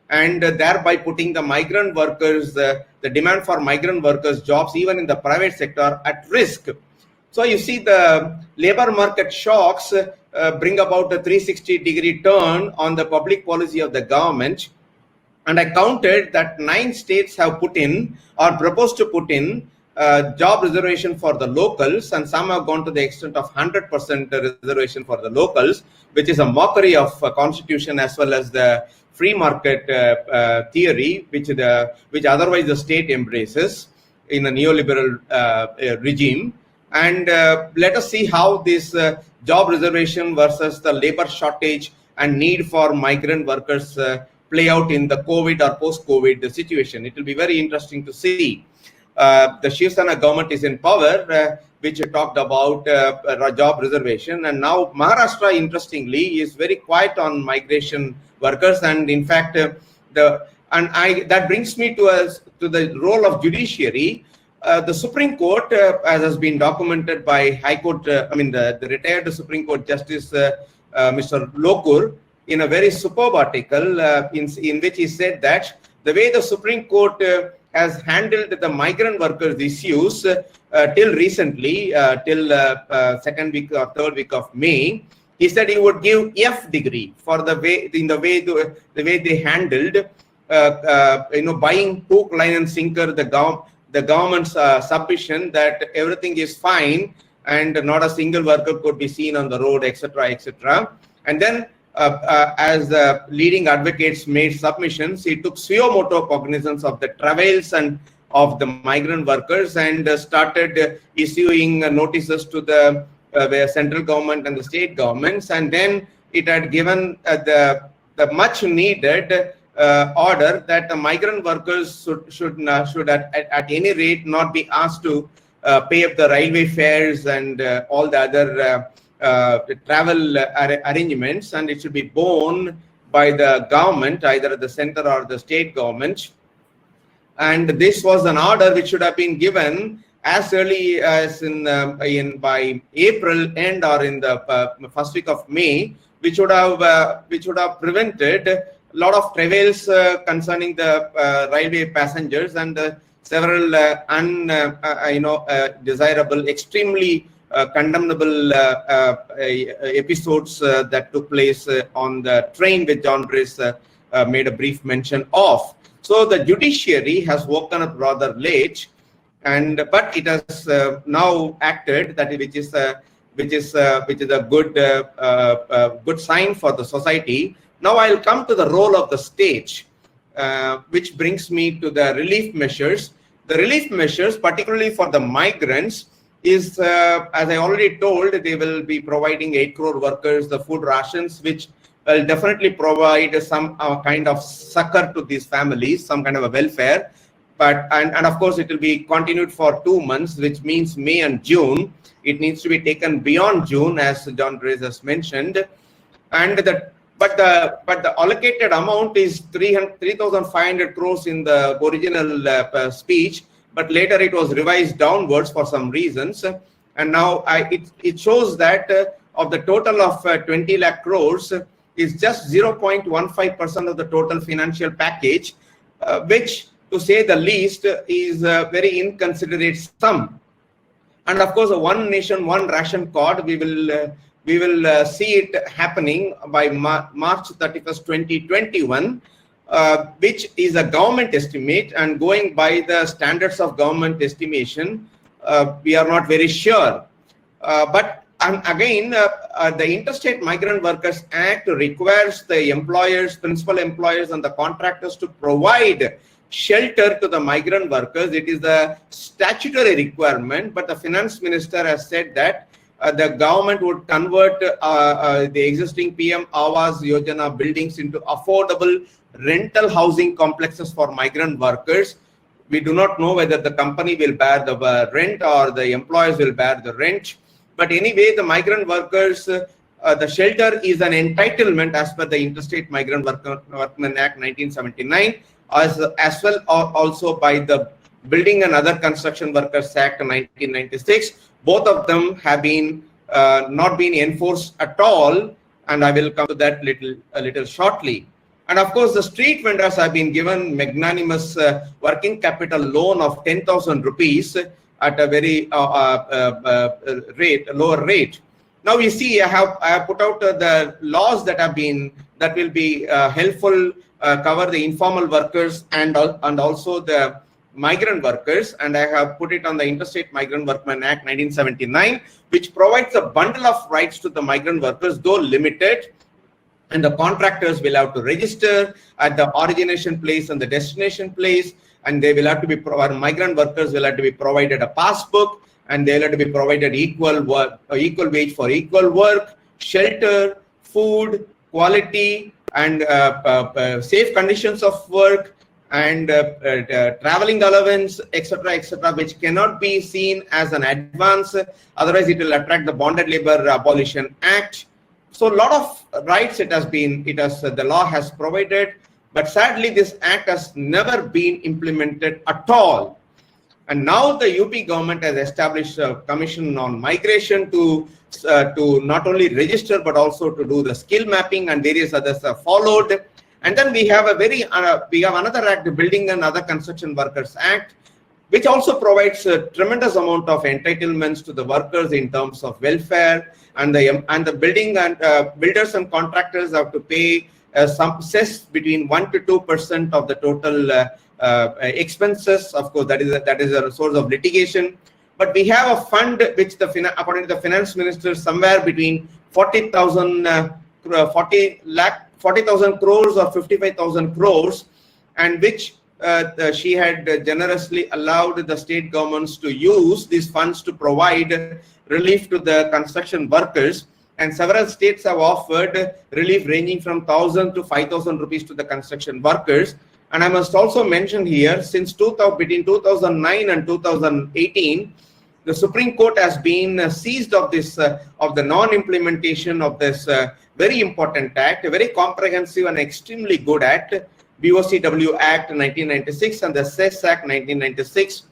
Speaker 3: and thereby putting the migrant workers, the demand for migrant workers jobs even in the private sector at risk. So you see the labor market shocks bring about a 360-degree turn on the public policy of the government. And I counted that 9 states have put in or proposed to put in job reservation for the locals, and some have gone to the extent of 100% reservation for the locals, which is a mockery of constitution as well as the free market theory, which otherwise the state embraces in a neoliberal regime. And let us see how this job reservation versus the labor shortage and need for migrant workers play out in the COVID or post-COVID situation. It will be very interesting to see. The Shiv Sena government is in power, which talked about job reservation, and now Maharashtra, interestingly, is very quiet on migration workers. And in fact, that brings me to the role of judiciary. The Supreme Court, as has been documented by High Court, the retired Supreme Court Justice Mr. Lokur, in a very superb article in which he said that the way the Supreme Court has handled the migrant workers issues till recently, till second week or third week of May, he said he would give F degree for the way they handled, buying hook, line, and sinker the government's submission that everything is fine and not a single worker could be seen on the road, etc., etc. And then, as the leading advocates made submissions, he took suo moto cognizance of the travails and of the migrant workers and started issuing notices to the central government and the state governments. And then it had given the much needed order that the migrant workers should at any rate not be asked to pay up the railway fares and all the other travel arrangements, and it should be borne by the government, either the center or the state government. And this was an order which should have been given as early as by April end or in the first week of May, which would have prevented a lot of travails concerning the railway passengers and several undesirable, extremely condemnable episodes that took place on the train, which Dréze made a brief mention of. So the judiciary has woken up rather late, but it has now acted, which is a good sign for the society. Now I'll come to the role of the state, which brings me to the relief measures. The relief measures, particularly for the migrants, is, as I already told, they will be providing 8 crore workers the food rations, which will definitely provide some kind of succor to these families, some kind of a welfare. But and of course, it will be continued for 2 months, which means May and June. It needs to be taken beyond June, as Dréze has mentioned. And but the allocated amount is 3,500 crores in the original speech. But later it was revised downwards for some reasons, and now it shows that of the total of 20 lakh crores is just 0.15% of the total financial package, which, to say the least, is a very inconsiderate sum. And of course, a one nation, one ration card, we will see it happening by March 31st, 2021. Which is a government estimate, and going by the standards of government estimation, we are not very sure. But again, the Interstate Migrant Workers Act requires the employers, principal employers, and the contractors to provide shelter to the migrant workers. It is a statutory requirement, but the finance minister has said that the government would convert the existing PM Awas Yojana buildings into affordable rental housing complexes for migrant workers. We do not know whether the company will bear the rent or the employers will bear the rent. But anyway, the migrant workers, the shelter is an entitlement as per the Interstate Migrant Workmen Act 1979, as well also by the Building and Other Construction Workers Act 1996. Both of them have been not been enforced at all, and I will come to that a little shortly. And of course, the street vendors have been given magnanimous working capital loan of 10,000 rupees at a very lower rate. Now we see I have put out the laws that will be helpful, cover the informal workers and also the migrant workers, and I have put it on the Interstate Migrant Workmen Act 1979, which provides a bundle of rights to the migrant workers, though limited. And the contractors will have to register at the origination place and the destination place, and they will have to be migrant workers will have to be provided a passbook, and they will have to be provided equal wage for equal work, shelter, food, quality, and safe conditions of work, and traveling allowance, etc., which cannot be seen as an advance. Otherwise, it will attract the Bonded Labor Abolition Act. So a lot of rights the law has provided, but sadly this act has never been implemented at all. And now the UP government has established a commission on migration to not only register but also to do the skill mapping, and various others have followed. And then we have another act, the Building and Other Construction Workers Act, which also provides a tremendous amount of entitlements to the workers in terms of welfare, and the building and builders and contractors have to pay some cess between 1 to 2% of the total expenses. Of course, that is a source of litigation. But we have a fund which, according to the finance minister, somewhere between 40,000 crores or 55,000 crores, and which she had generously allowed the state governments to use these funds to provide relief to the construction workers. And several states have offered relief ranging from 1,000 to 5,000 rupees to the construction workers. And I must also mention here, since between 2009 and 2018, the Supreme Court has been seized of this of the non-implementation of this very important act, a very comprehensive and extremely good act, BOCW Act 1996 and the SES Act 1996.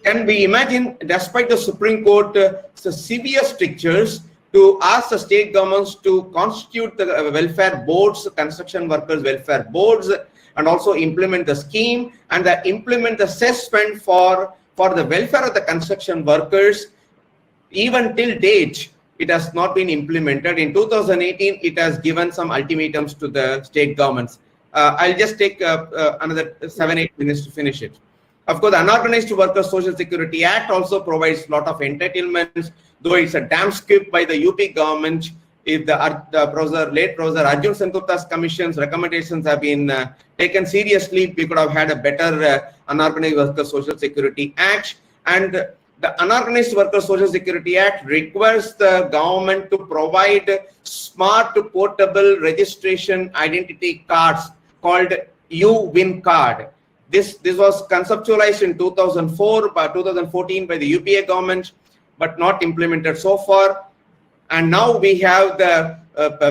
Speaker 3: Can we imagine, despite the Supreme Court severe strictures to ask the state governments to constitute the welfare boards, construction workers welfare boards, and also implement the scheme and implement the cess fund for the welfare of the construction workers? Even till date, it has not been implemented. In 2018, it has given some ultimatums to the state governments. I'll just take another 7-8 minutes to finish it. Of course, the Unorganized Workers Social Security Act also provides a lot of entitlements, though it's a damn skip by the UP government. If the late Professor Arjun Sengupta's commission's recommendations have been taken seriously, we could have had a better Unorganized Workers Social Security Act. And the Unorganized Workers Social Security Act requires the government to provide smart portable registration identity cards called U-Win card. This was conceptualized in 2014 by the UPA government, but not implemented so far. And now we have the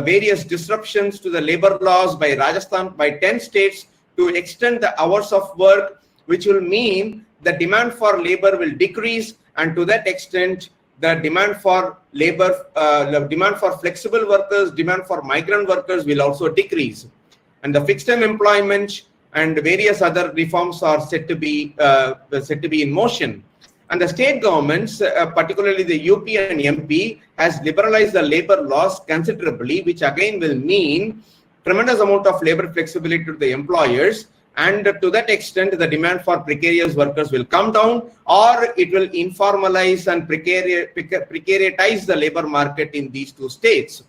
Speaker 3: various disruptions to the labor laws by Rajasthan, by 10 states, to extend the hours of work, which will mean the demand for labor will decrease, and to that extent, the demand for labor, demand for flexible workers, demand for migrant workers will also decrease. And the fixed term employment and various other reforms are set to be in motion. And the state governments, particularly the UP and MP, has liberalized the labor laws considerably, which again will mean tremendous amount of labor flexibility to the employers. And to that extent, the demand for precarious workers will come down, or it will informalize and precariatize the labor market in these two states.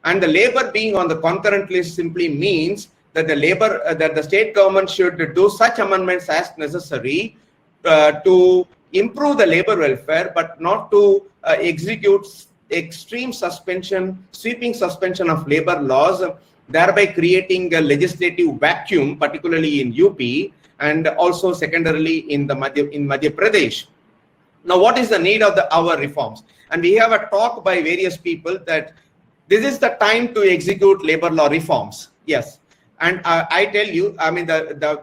Speaker 3: And the labor being on the concurrent list simply means that the state government should do such amendments as necessary to improve the labor welfare, but not to execute extreme sweeping suspension of labor laws, thereby creating a legislative vacuum, particularly in UP and also secondarily in Madhya Pradesh. Now, what is the need of our reforms? And we have a talk by various people that this is the time to execute labor law reforms. Yes. And I tell you, I mean,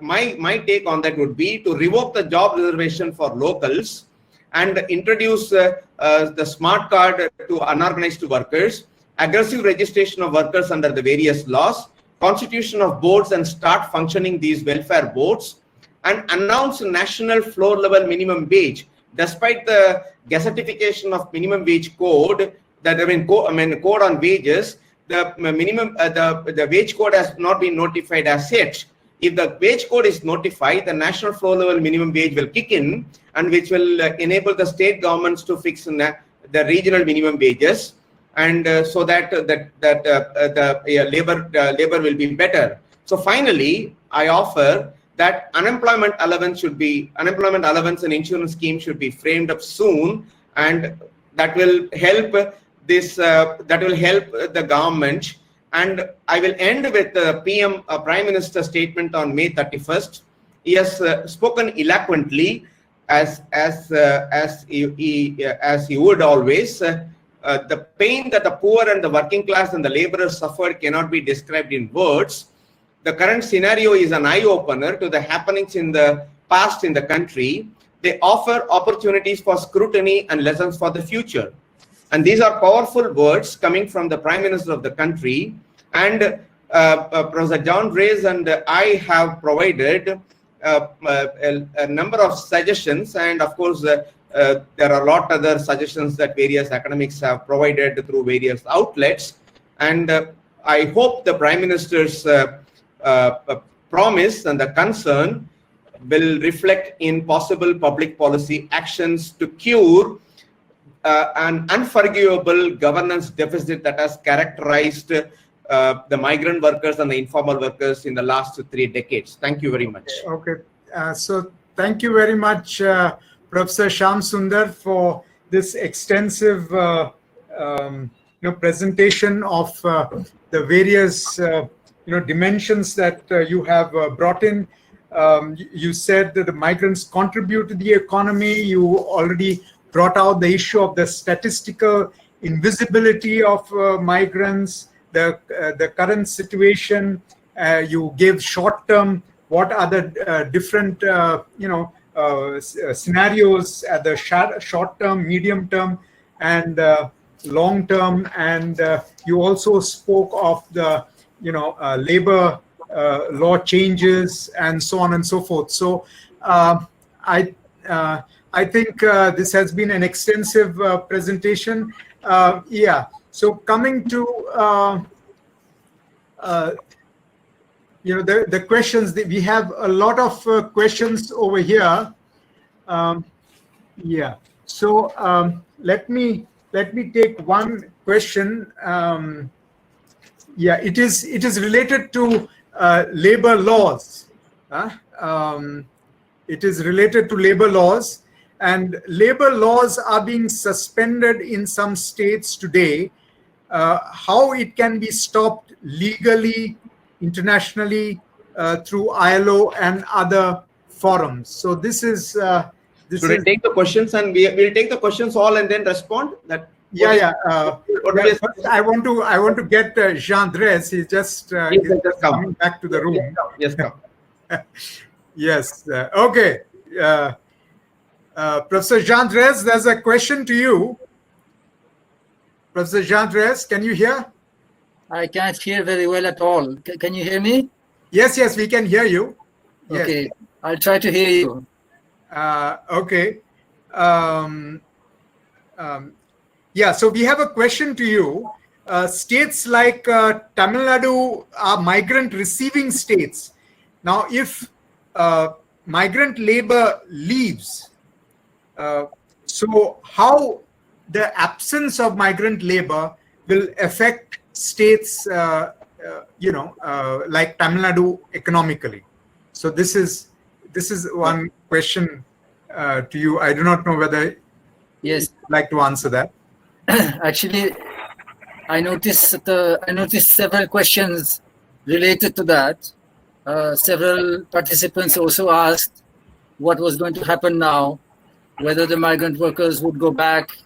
Speaker 3: my take on that would be to revoke the job reservation for locals and introduce the smart card to unorganized workers, aggressive registration of workers under the various laws, constitution of boards and start functioning these welfare boards, and announce national floor level minimum wage. Despite the gazettification of minimum wage code, code on wages, the minimum the wage code has not been notified as yet. If the wage code is notified, the national floor level minimum wage will kick in, and which will enable the state governments to fix the regional minimum wages, and so that labor will be better. So finally, I offer that unemployment allowance and insurance scheme should be framed up soon, and that will help the government. And I will end with the Prime Minister statement on May 31st. He has spoken eloquently, as he would always. The pain that the poor and the working class and the laborers suffered cannot be described in words. The current scenario is an eye-opener to the happenings in the past in the country. They offer opportunities for scrutiny and lessons for the future. And these are powerful words coming from the Prime Minister of the country. And Professor John Dréze and I have provided a number of suggestions, and of course there are a lot other suggestions that various academics have provided through various outlets. And I hope the Prime Minister's promise and the concern will reflect in possible public policy actions to cure an unforgivable governance deficit that has characterized the migrant workers and the informal workers in the last 3 decades. Thank you very much.
Speaker 1: Okay. So thank you very much, Professor Shyam Sundar, for this extensive presentation of the various dimensions that you have brought in. You said that the migrants contribute to the economy. You already brought out the issue of the statistical invisibility of migrants, the current situation. You gave short term, what are the different scenarios at the short term, medium term, and long term. And you also spoke of the labor law changes and so on and so forth. So I think this has been an extensive presentation. Yeah. So coming to the questions, we have a lot of questions over here. Yeah. So let me take one question. Yeah, it is related to labor laws. It is related to labor laws, and labor laws are being suspended in some states today. How it can be stopped legally, internationally, through ILO and other forums. So this is.
Speaker 3: Should I take the questions, and we'll take the questions all and then respond? That.
Speaker 1: First I want to get Jean Dréze. He's just coming back to the room.
Speaker 3: Yes, come.
Speaker 1: Yes. Okay. Professor Jean Dréze, there's a question to you. Professor Jean Dréze, can you hear?
Speaker 2: I can't hear very well at all. Can you hear me?
Speaker 1: Yes, we can hear you.
Speaker 2: Okay, yes. I'll try to hear you.
Speaker 1: Okay. Yeah, so we have a question to you. States like Tamil Nadu are migrant receiving states. Now, if migrant labor leaves, so how the absence of migrant labor will affect states, like Tamil Nadu economically? So this is one question to you. I do not know whether
Speaker 2: Yes.
Speaker 1: you'd like to answer that.
Speaker 2: Actually, I noticed several questions related to that. Several participants also asked what was going to happen now, whether the migrant workers would go back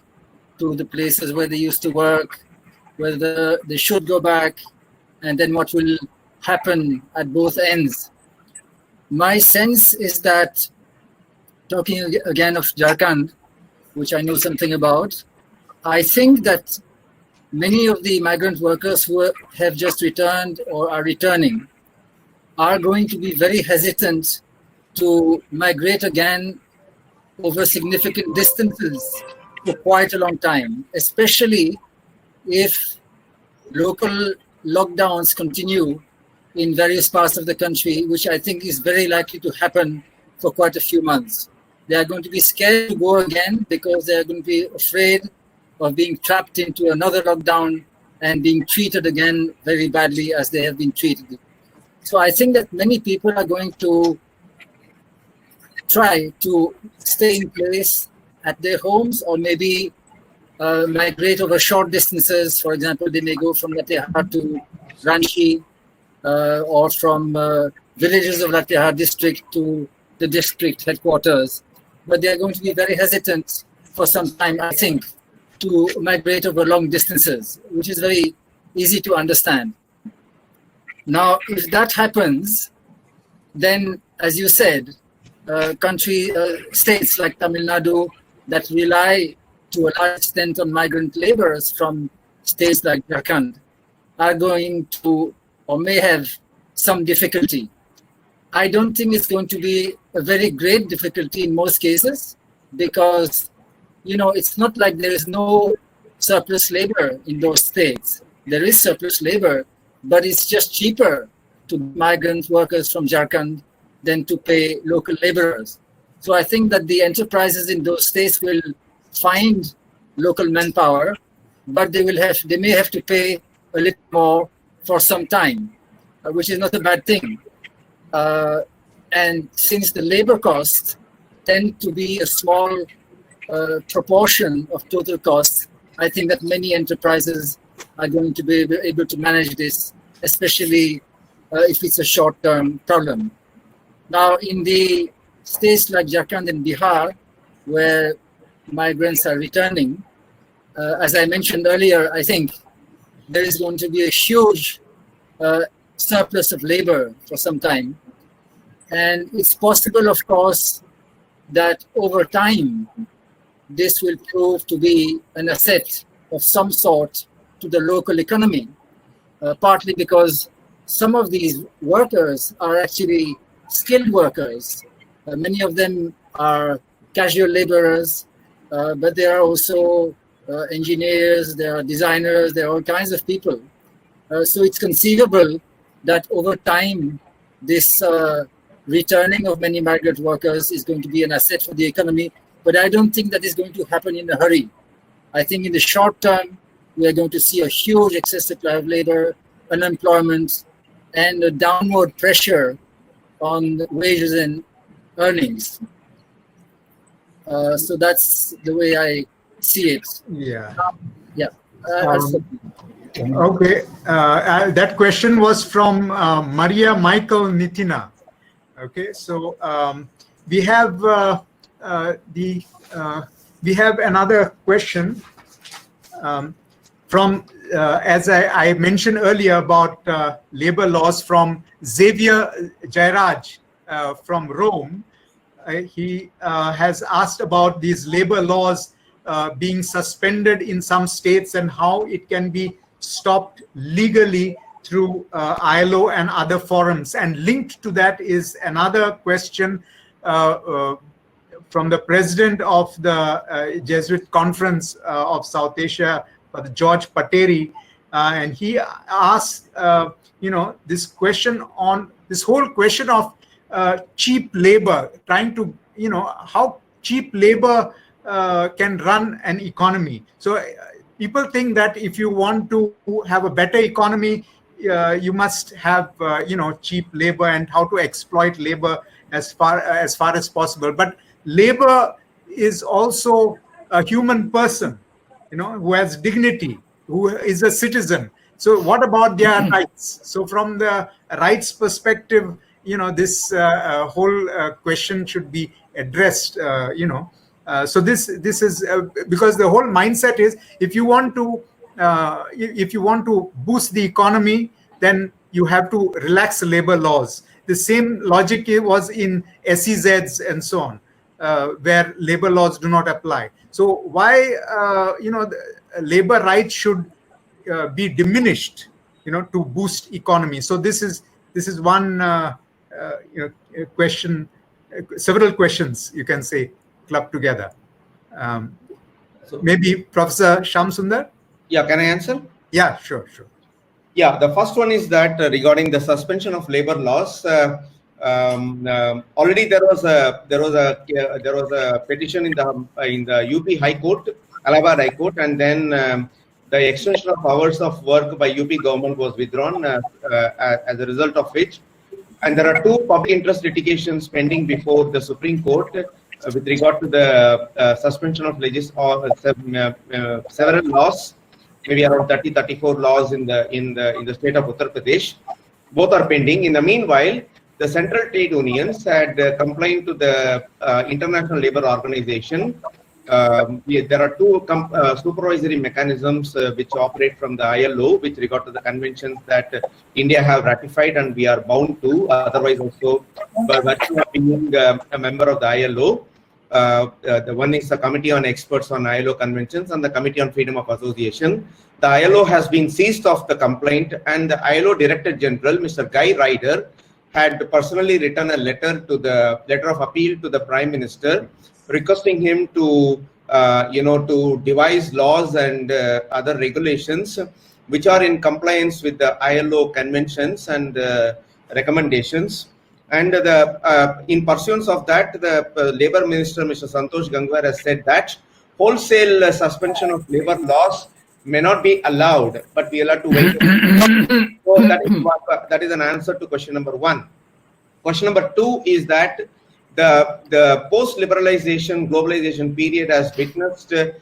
Speaker 2: to the places where they used to work, whether they should go back, and then what will happen at both ends. My sense is that, talking again of Jharkhand, which I know something about, I think that many of the migrant workers who have just returned or are returning are going to be very hesitant to migrate again over significant distances for quite a long time, especially if local lockdowns continue in various parts of the country, which I think is very likely to happen for quite a few months. They are going to be scared to go again because they are going to be afraid of being trapped into another lockdown and being treated again very badly as they have been treated. So I think that many people are going to try to stay in place at their homes, or maybe migrate over short distances. For example, they may go from Latehar to Ranchi, or from villages of Latehar district to the district headquarters. But they are going to be very hesitant for some time, I think, to migrate over long distances, which is very easy to understand. Now, if that happens, then, as you said, states like Tamil Nadu that rely to a large extent on migrant laborers from states like Jharkhand are going to, or may have, some difficulty. I don't think it's going to be a very great difficulty in most cases, because, it's not like there is no surplus labor in those states. There is surplus labor, but it's just cheaper to migrant workers from Jharkhand than to pay local laborers. So I think that the enterprises in those states will find local manpower, but they may have to pay a little more for some time, which is not a bad thing. And since the labor costs tend to be a small proportion of total costs, I think that many enterprises are going to be able to manage this, especially if it's a short-term problem. Now, in the states like Jharkhand and Bihar, where migrants are returning, as I mentioned earlier, I think there is going to be a huge surplus of labor for some time. And it's possible, of course, that over time, this will prove to be an asset of some sort to the local economy, partly because some of these workers are actually skilled workers. Many of them are casual laborers, but there are also engineers, there are designers, there are all kinds of people. So it's conceivable that over time, this returning of many migrant workers is going to be an asset for the economy, but I don't think that is going to happen in a hurry. I think in the short term, we are going to see a huge excess supply of labor, unemployment, and a downward pressure on wages and earnings. So that's the way I see it.
Speaker 1: Yeah.
Speaker 2: Yeah.
Speaker 1: Okay. That question was from Maria Michael Nitina. Okay. So we have we have another question from, as I mentioned earlier, about labor laws, from Xavier Jairaj from Rome. He has asked about these labor laws being suspended in some states and how it can be stopped legally through ILO and other forums. And linked to that is another question from the president of the Jesuit Conference of South Asia, George Pateri, and he asked, this question on this whole question of cheap labor, trying to, how cheap labor can run an economy. So people think that if you want to have a better economy, you must have cheap labor and how to exploit labor as far as possible. But labor is also a human person, who has dignity, who is a citizen. So what about their rights? So from the rights perspective, this whole question should be addressed. So this is because the whole mindset is, if you want to boost the economy, then you have to relax labor laws. The same logic was in SEZs and so on, where labor laws do not apply. So why the labor rights should be diminished, to boost economy? So this is one question, several questions you can say clubbed together. So maybe Professor Shyam Sundar?
Speaker 3: Yeah, can I answer?
Speaker 1: Yeah, sure.
Speaker 3: Yeah, the first one is that regarding the suspension of labor laws. Already there was a petition in the UP High Court, Allahabad High Court, and then the extension of hours of work by UP government was withdrawn as a result of which, and there are two public interest litigations pending before the Supreme Court with regard to the suspension of several laws, maybe around 34 laws in the state of Uttar Pradesh. Both are pending. In the meanwhile, the central trade unions had complained to the International Labour Organization. There are two supervisory mechanisms which operate from the ILO with regard to the conventions that India have ratified and we are bound to, otherwise also by virtue of being a member of the ILO. The one is the Committee on Experts on ILO Conventions and the Committee on Freedom of Association. The ILO has been seized of the complaint, and the ILO Director General, Mr. Guy Ryder, had personally written a letter of appeal to the Prime Minister, requesting him to devise laws and other regulations which are in compliance with the ILO conventions and recommendations. And in pursuance of that, the Labour Minister, Mr. Santosh Gangwar, has said that wholesale suspension of labour laws may not be allowed, but we are allowed to wait. So that is an answer to question number one. Question number two is that the post-liberalization, globalization period has witnessed a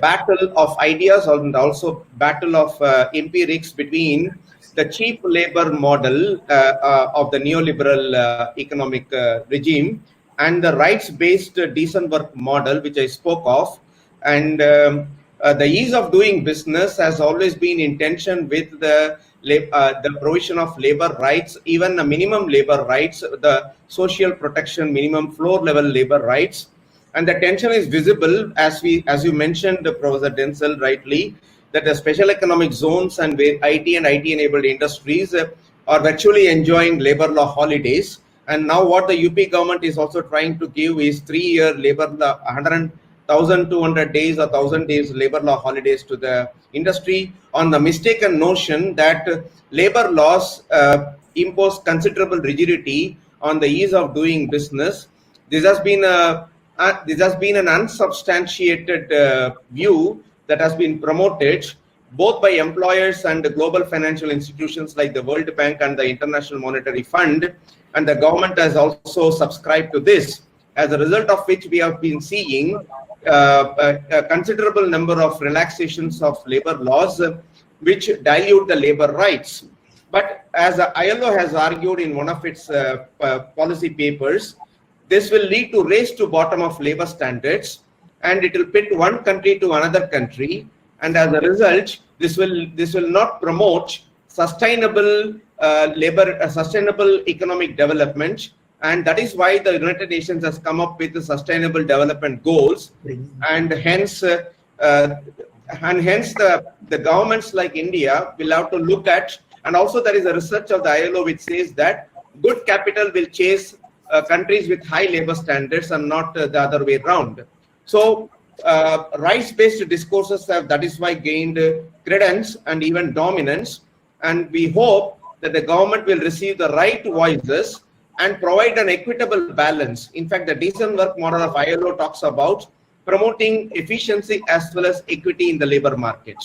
Speaker 3: battle of ideas and also battle of empirics between the cheap labor model of the neoliberal economic regime and the rights-based decent work model, which I spoke of. And the ease of doing business has always been in tension with the provision of labor rights, even the minimum labor rights, the social protection minimum floor level labor rights. And the tension is visible as you mentioned, Professor Denzil, rightly, that the special economic zones and IT and IT-enabled industries are virtually enjoying labor law holidays. And now what the UP government is also trying to give is 3-year labor law, 1,200 days or 1,000 days labor law holidays to the industry on the mistaken notion that labor laws impose considerable rigidity on the ease of doing business. This has been an unsubstantiated view that has been promoted both by employers and global financial institutions like the World Bank and the International Monetary Fund, and the government has also subscribed to this, as a result of which we have been seeing a considerable number of relaxations of labor laws which dilute the labor rights. But as the ILO has argued in one of its policy papers, this will lead to race to bottom of labor standards, and it will pit one country to another country, and as a result, this will not promote sustainable sustainable economic development, and that is why the United Nations has come up with the Sustainable Development Goals, and hence the governments like India will have to look at, and also there is a research of the ILO which says that good capital will chase countries with high labor standards and not the other way around. So rights-based discourses have, that is why, gained credence and even dominance, and we hope that the government will receive the right voices and provide an equitable balance. In fact, the decent work model of ILO talks about promoting efficiency as well as equity in the labor market.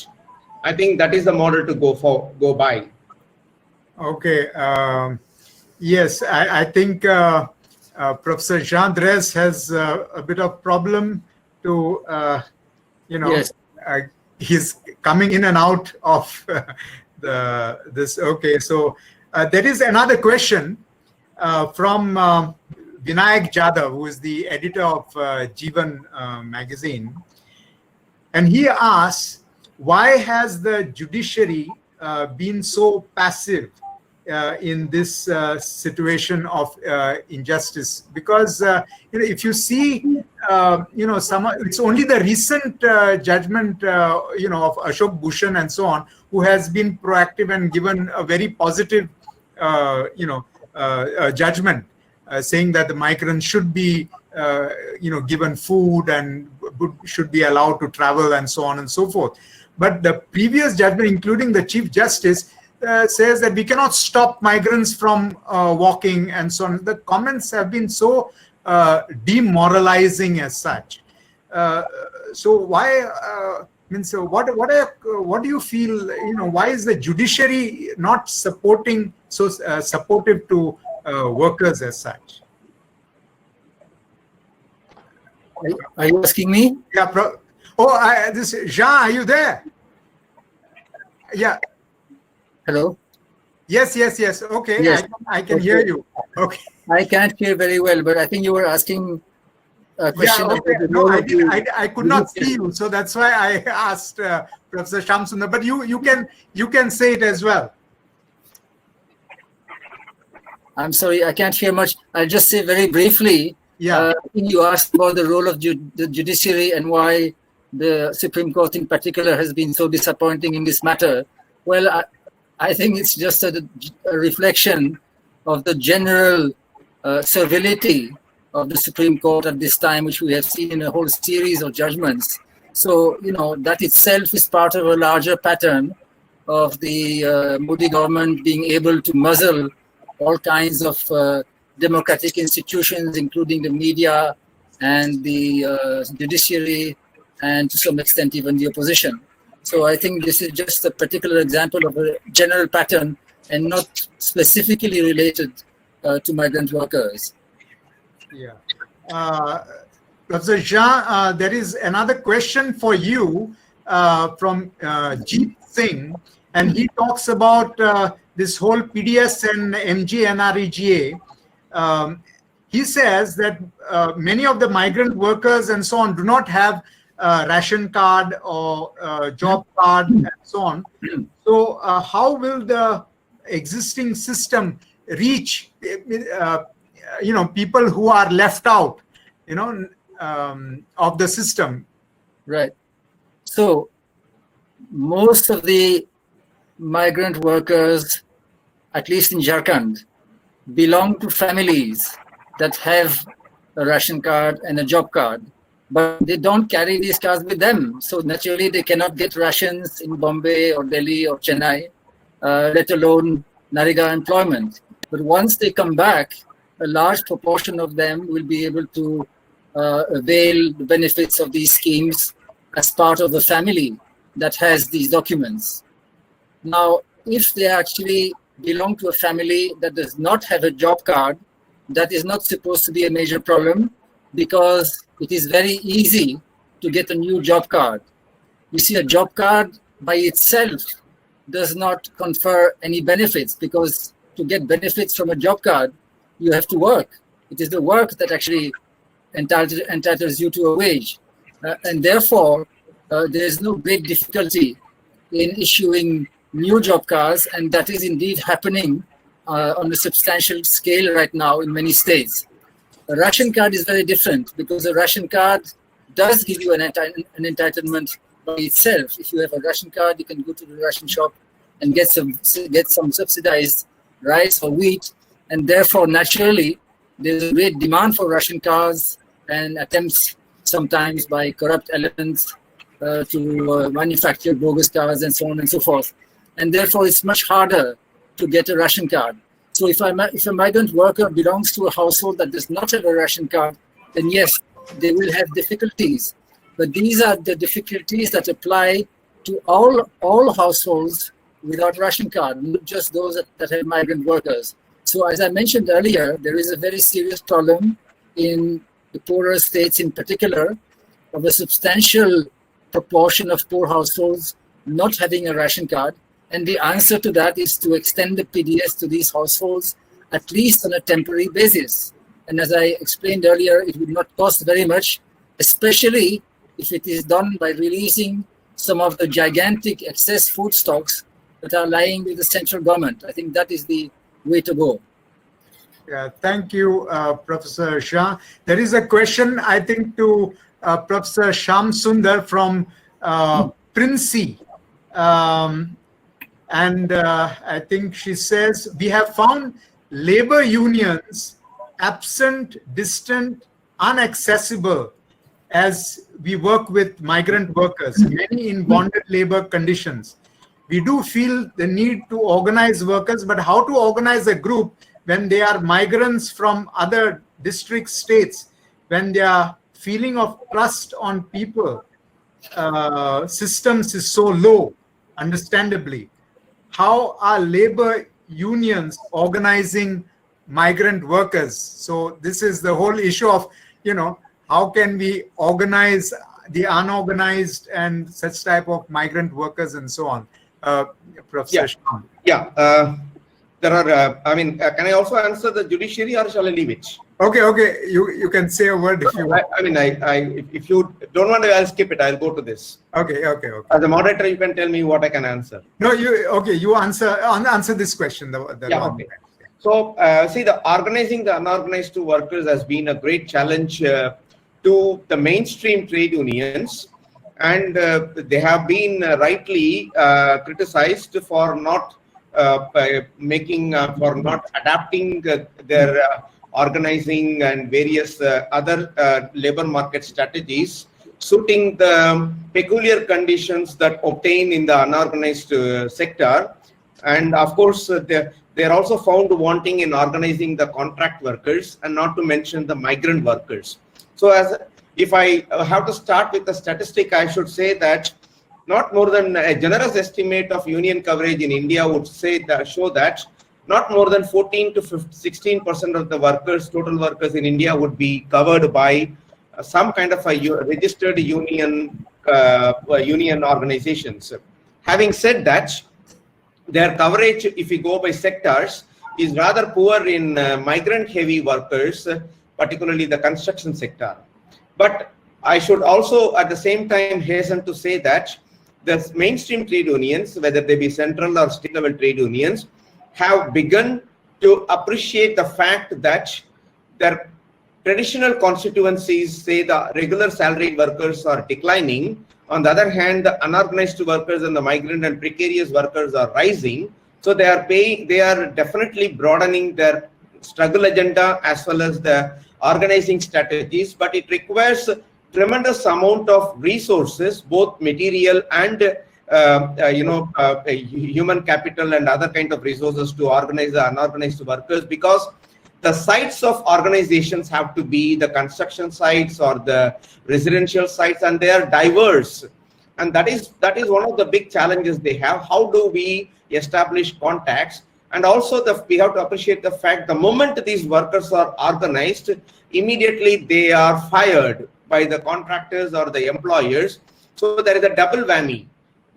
Speaker 3: I think that is the model to go by.
Speaker 1: Okay. Yes, I think Professor Jean Dréze has a bit of problem to,
Speaker 2: Yes.
Speaker 1: He's coming in and out of this. Okay, so there is another question from Vinayak Jadhav, who is the editor of Jeevan magazine. And he asks, why has the judiciary been so passive in this situation of injustice? Because if you see, it's only the recent judgment, of Ashok Bhushan and so on, who has been proactive and given a very positive, judgment, saying that the migrants should be, given food and should be allowed to travel and so on and so forth. But the previous judgment, including the Chief Justice, says that we cannot stop migrants from walking and so on. The comments have been so demoralizing as such. So why? So what do you feel? Why is the judiciary not supportive to workers as such?
Speaker 2: Are you asking me?
Speaker 1: Yeah. This Jean, are you there? Yeah.
Speaker 2: Hello?
Speaker 1: Yes. Okay.
Speaker 2: Yes.
Speaker 1: I can hear you. Okay.
Speaker 2: I can't hear very well, but I think you were asking a question.
Speaker 1: Yeah, okay. No, I could not see you, so that's why I asked Professor Shyam Sundar. But you can say it as well.
Speaker 2: I'm sorry, I can't hear much. I'll just say very briefly.
Speaker 1: Yeah.
Speaker 2: You asked about the role of the judiciary and why the Supreme Court in particular has been so disappointing in this matter. Well, I think it's just a reflection of the general servility of the Supreme Court at this time, which we have seen in a whole series of judgments. So, that itself is part of a larger pattern of the Modi government being able to muzzle all kinds of democratic institutions, including the media and the judiciary, and to some extent even the opposition. So I think this is just a particular example of a general pattern and not specifically related to migrant workers.
Speaker 1: Yeah. Professor Jean, there is another question for you from Jeet Singh, and he talks about this whole PDS and MGNREGA. He says that many of the migrant workers and so on do not have ration card or job card and so on. So how will the existing system reach people who are left out of the system?
Speaker 2: Right. So most of the migrant workers, at least in Jharkhand, belong to families that have a ration card and a job card, but they don't carry these cards with them. So naturally, they cannot get rations in Bombay or Delhi or Chennai, let alone Narega employment. But once they come back, a large proportion of them will be able to avail the benefits of these schemes as part of a family that has these documents. Now, if they actually belong to a family that does not have a job card, that is not supposed to be a major problem, because it is very easy to get a new job card. You see, a job card by itself does not confer any benefits, because to get benefits from a job card, you have to work. It is the work that actually entitles you to a wage. And therefore, there is no great difficulty in issuing new job cards, and that is indeed happening on a substantial scale right now in many states. A ration card is very different, because a ration card does give you an entitlement by itself. If you have a ration card, you can go to the ration shop and get some subsidized rice or wheat, and therefore naturally there's a great demand for ration cards and attempts sometimes by corrupt elements to manufacture bogus cards and so on and so forth. And therefore it's much harder to get a ration card. So if a migrant worker belongs to a household that does not have a ration card, then yes, they will have difficulties. But these are the difficulties that apply to all households without ration card, not just those that have migrant workers. So as I mentioned earlier, there is a very serious problem in the poorer states in particular of a substantial proportion of poor households not having a ration card. And the answer to that is to extend the PDS to these households, at least on a temporary basis. And as I explained earlier, it would not cost very much, especially if it is done by releasing some of the gigantic excess food stocks that are lying with the central government. I think that is the way to go.
Speaker 1: Yeah, thank you, Professor Shah. There is a question, I think, to Professor Shyam Sundar from Princey. I think she says, we have found labor unions absent, distant, inaccessible as we work with migrant workers, many in bonded labor conditions. We do feel the need to organize workers, but how to organize a group when they are migrants from other district states, when their feeling of trust on people systems is so low, understandably. How are labor unions organizing migrant workers? So this is the whole issue of, how can we organize the unorganized and such type of migrant workers and so on? Professor Shyam.
Speaker 3: Yeah. There are, can I also answer the judiciary or shall I leave it?
Speaker 1: Okay. You can say a word if you want.
Speaker 3: If you don't want to, I'll skip it. I'll go to this.
Speaker 1: Okay.
Speaker 3: As a moderator, you can tell me what I can answer.
Speaker 1: No, you answer this question.
Speaker 3: Okay. So, see, the organizing the unorganized workers has been a great challenge to the mainstream trade unions, and they have been rightly criticized for not for not adapting their organizing and various other labor market strategies suiting the peculiar conditions that obtain in the unorganized sector. And of course, they're also found wanting in organizing the contract workers, and not to mention the migrant workers. So if I have to start with a statistic, I should say that not more than a generous estimate of union coverage in India would show that not more than 14 to 16% of the total workers in India would be covered by some kind of a registered union organizations. Having said that, their coverage, if we go by sectors, is rather poor in migrant-heavy workers, particularly the construction sector. But I should also, at the same time, hasten to say that the mainstream trade unions, whether they be central or state-level trade unions, have begun to appreciate the fact that their traditional constituencies, say the regular salaried workers, are declining. On the other hand, the unorganized workers and the migrant and precarious workers are rising. So they are definitely broadening their struggle agenda as well as the organizing strategies, but it requires tremendous amount of resources, both material and human capital and other kind of resources to organize the unorganized workers, because the sites of organizations have to be the construction sites or the residential sites, and they are diverse. And that is one of the big challenges they have. How do we establish contacts? And also we have to appreciate the fact the moment these workers are organized, immediately they are fired by the contractors or the employers. So there is a double whammy.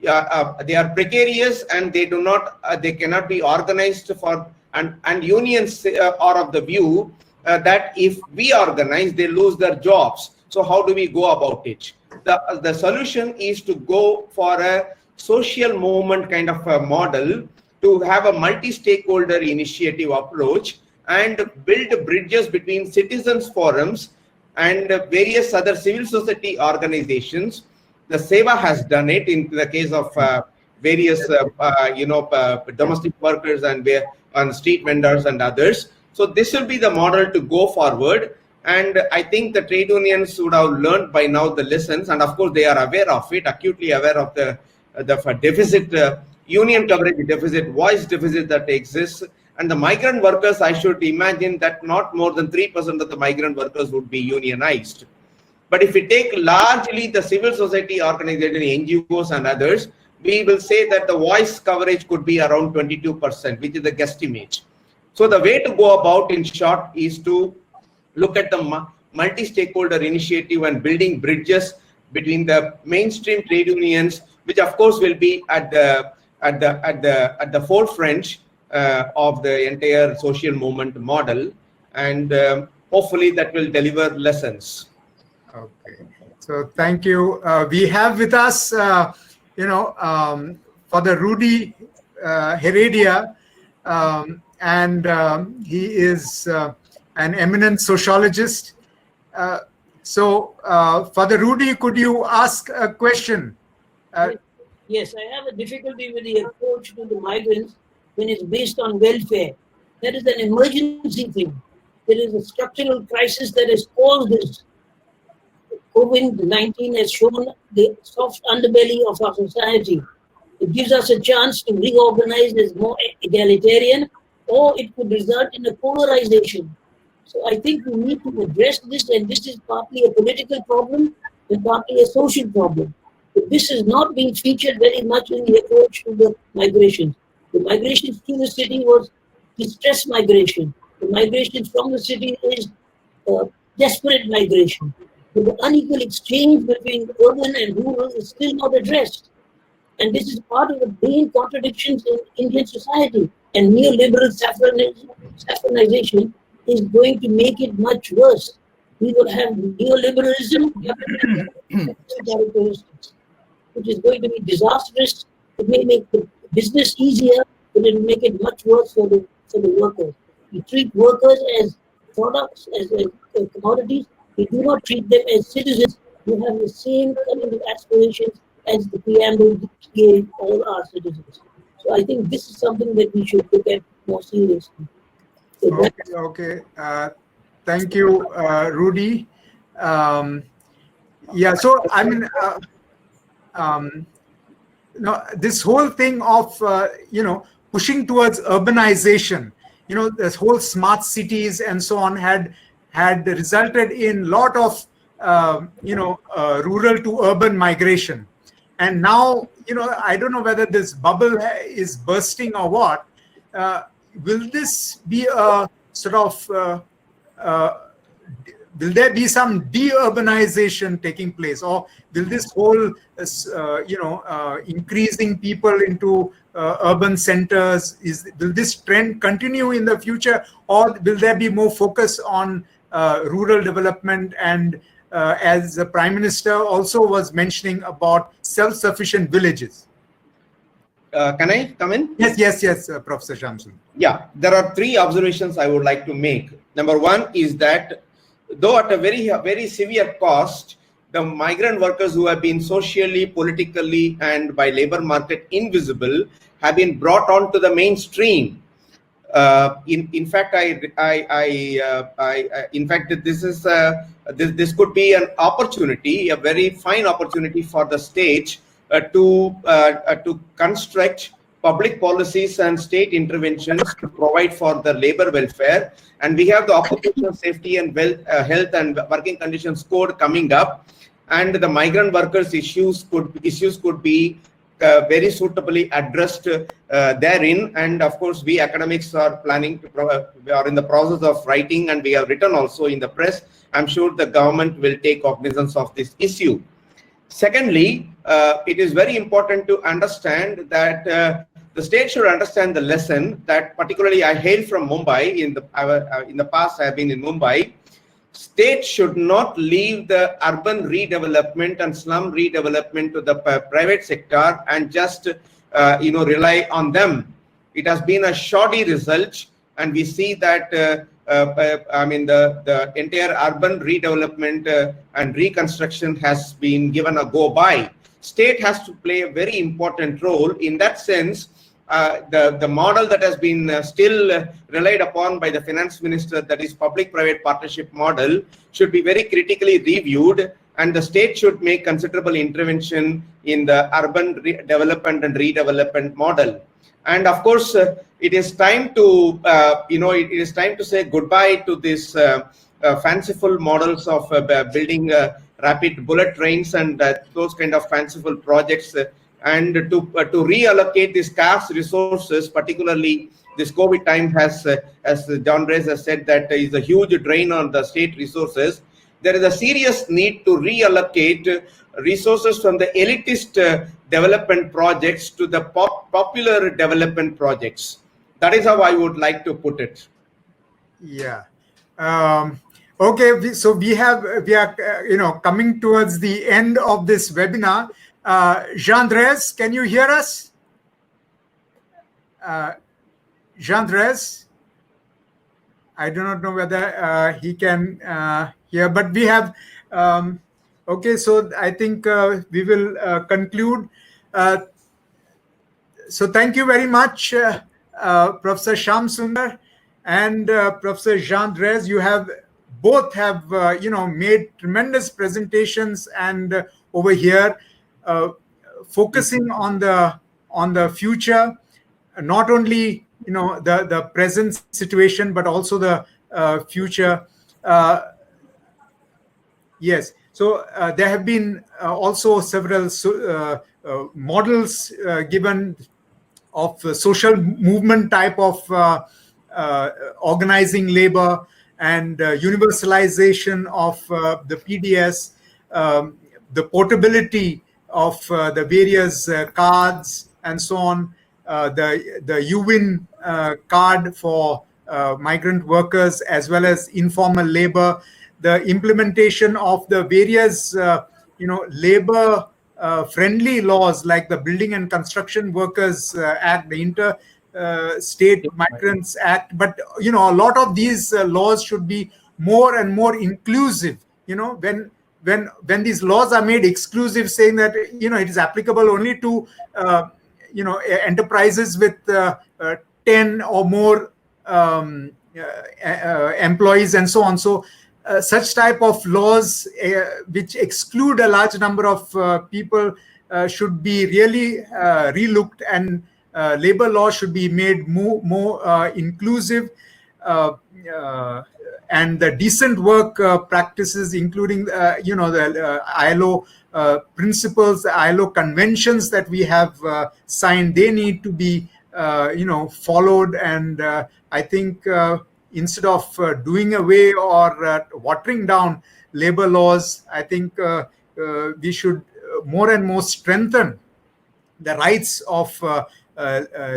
Speaker 3: They are precarious and they cannot be organized for, and unions are of the view that if we organize, they lose their jobs. So how do we go about it? The solution is to go for a social movement kind of a model, to have a multi-stakeholder initiative approach and build bridges between citizens forums and various other civil society organizations. The SEWA has done it in the case of various domestic workers and street vendors and others. So this will be the model to go forward. And I think the trade unions would have learned by now the lessons, and of course they are aware of it, acutely aware of the deficit, union coverage deficit, voice deficit that exists. And the migrant workers, I should imagine that not more than 3% of the migrant workers would be unionized. But if we take largely the civil society organization, NGOs and others, we will say that the voice coverage could be around 22%, which is the guesstimate. So the way to go about, in short, is to look at the multi-stakeholder initiative and building bridges between the mainstream trade unions, which of course will be at the forefront of the entire social movement model, and hopefully that will deliver lessons.
Speaker 1: Okay, so thank you. We have with us, for the Rudy Heredia, and he is an eminent sociologist. So, Father Rudy, could you ask a question?
Speaker 4: Yes, I have a difficulty with the approach to the migrants when it's based on welfare. That is an emergency thing. There is a structural crisis that has caused this. COVID-19 has shown the soft underbelly of our society. It gives us a chance to reorganize as more egalitarian, or it could result in a polarization. So I think we need to address this, and this is partly a political problem and partly a social problem. But this is not being featured very much in the approach to the migration. The migrations to the city was distress migration. The migration from the city is desperate migration. But the unequal exchange between urban and rural is still not addressed. And this is part of the main contradictions in Indian society. And neoliberal saffronization is going to make it much worse. We will have neoliberalism characteristics, which is going to be disastrous. It may make the business easier, but it will make it much worse for the workers. We treat workers as products, as commodities. We do not treat them as citizens who have the same kind of aspirations as the preamble gave all our citizens. So I think this is something that we should look at more seriously. So
Speaker 1: Okay. Thank you, Rudy. Yeah, so I mean, this whole thing of, pushing towards urbanization, this whole smart cities and so on had resulted in a lot of, rural to urban migration. And now, I don't know whether this bubble is bursting or what. Will this be a sort of, will there be some de-urbanization taking place, or will this whole, increasing people into urban centers, will this trend continue in the future, or will there be more focus on rural development and, as the Prime Minister also was mentioning, about self-sufficient villages?
Speaker 3: Can I come in?
Speaker 1: Yes, Professor Shyam.
Speaker 3: Yeah, there are three observations I would like to make. Number one is that, though at a very, very severe cost, the migrant workers who have been socially, politically, and by labor market invisible have been brought onto the mainstream. In fact, this could be an opportunity, a very fine opportunity for the state to construct public policies and state interventions to provide for the labor welfare. And we have the Occupational Safety and Health and Working Conditions Code coming up, and the migrant workers issues could be very suitably addressed therein. And of course, we academics are planning to we are in the process of writing, and we have written also in the press. I'm sure the government will take cognizance of this issue. Secondly, it is very important to understand that the state should understand the lesson that, particularly I hail from Mumbai. In the past, I have been in Mumbai. State should not leave the urban redevelopment and slum redevelopment to the private sector and just rely on them. It has been a shoddy result, and we see that the entire urban redevelopment and reconstruction has been given a go by. State has to play a very important role in that sense. The model that has been still relied upon by the finance minister, that is public-private partnership model, should be very critically reviewed, and the state should make considerable intervention in the urban development and redevelopment model. And of course, it is time to say goodbye to this fanciful models of building rapid bullet trains and those kind of fanciful projects and to reallocate the scarce resources, particularly this COVID time has, as John Dréze has said, that is a huge drain on the state resources. There is a serious need to reallocate resources from the elitist development projects to the popular development projects. That is how I would like to put it.
Speaker 1: Yeah. Okay. So we are coming towards the end of this webinar. Jean Dréze, can you hear us? Jean Dréze, I do not know whether he can hear, but we have. Okay, so I think we will conclude. So thank you very much, Professor Shyam Sundar and Professor Jean Dréze. You have both made tremendous presentations, and over here focusing on the future, not only the present situation but also the future. Yes. So there have been also several models given of social movement type of organizing labor and universalization of the PDS, the portability of the various cards and so on, the UWIN card for migrant workers as well as informal labor, the implementation of the various labor friendly laws like the Building and Construction Workers Act, the Inter-State Migrants Act. But a lot of these laws should be more and more inclusive. When these laws are made exclusive, saying that it is applicable only to enterprises with 10 or more employees and so on. So such type of laws which exclude a large number of people should be really relooked, and labor law should be made more inclusive, and the decent work practices, including the ILO principles, the ILO conventions that we have signed, they need to be followed. And I think instead of doing away or watering down labor laws, I think we should more and more strengthen the rights of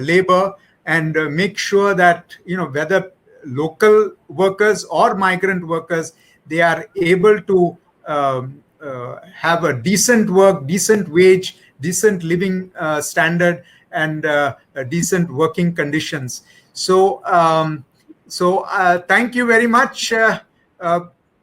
Speaker 1: labor and make sure that whether local workers or migrant workers, they are able to have a decent work, decent wage, decent living standard, and decent working conditions. So thank you very much,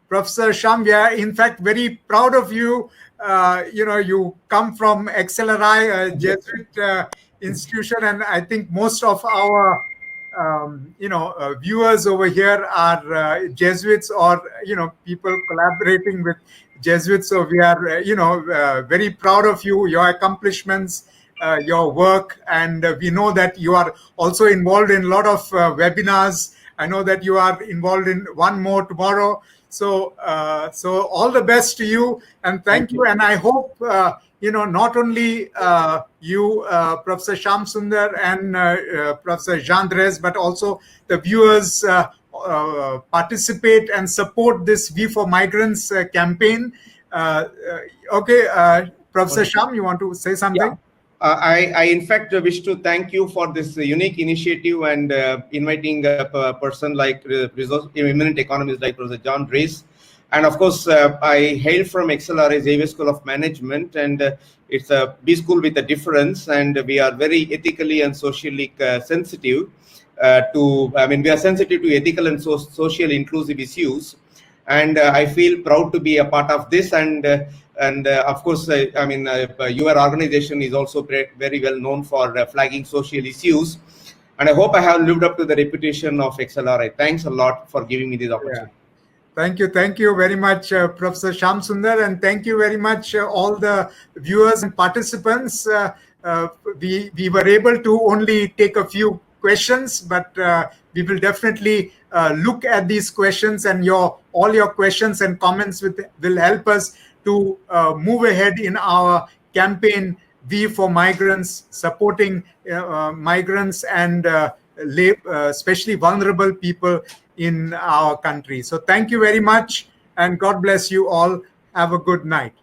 Speaker 1: Professor Shyam. We are in fact very proud of you. You come from XLRI, a Jesuit institution, and I think most of our viewers over here are Jesuits or people collaborating with Jesuits. So we are very proud of you, your accomplishments, your work, and we know that you are also involved in a lot of webinars. I know that you are involved in one more tomorrow. So all the best to you, and thank you. And I hope not only you, Professor Shyam Sundar and Professor Jean Dréze, but also the viewers participate and support this We for Migrants campaign. Okay, Professor Shyam, you want to say something?
Speaker 3: Yeah. I in fact wish to thank you for this unique initiative and inviting a person like eminent economist like Professor John Dréze. And of course, I hail from XLRI Xavier School of Management, and it's a B school with a difference, and we are very ethically and socially sensitive we are sensitive to ethical and social inclusive issues. And I feel proud to be a part of this. And of course, your organization is also very well known for flagging social issues. And I hope I have lived up to the reputation of XLRI. Thanks a lot for giving me this opportunity.
Speaker 1: Yeah. Thank you very much, Professor Shyam Sundar, and thank you very much all the viewers and participants. We were able to only take a few questions, but we will definitely look at these questions, and all your questions and comments will help us to move ahead in our campaign V for Migrants, supporting migrants and especially vulnerable people in our country. So thank you very much, and God bless you all. Have a good night.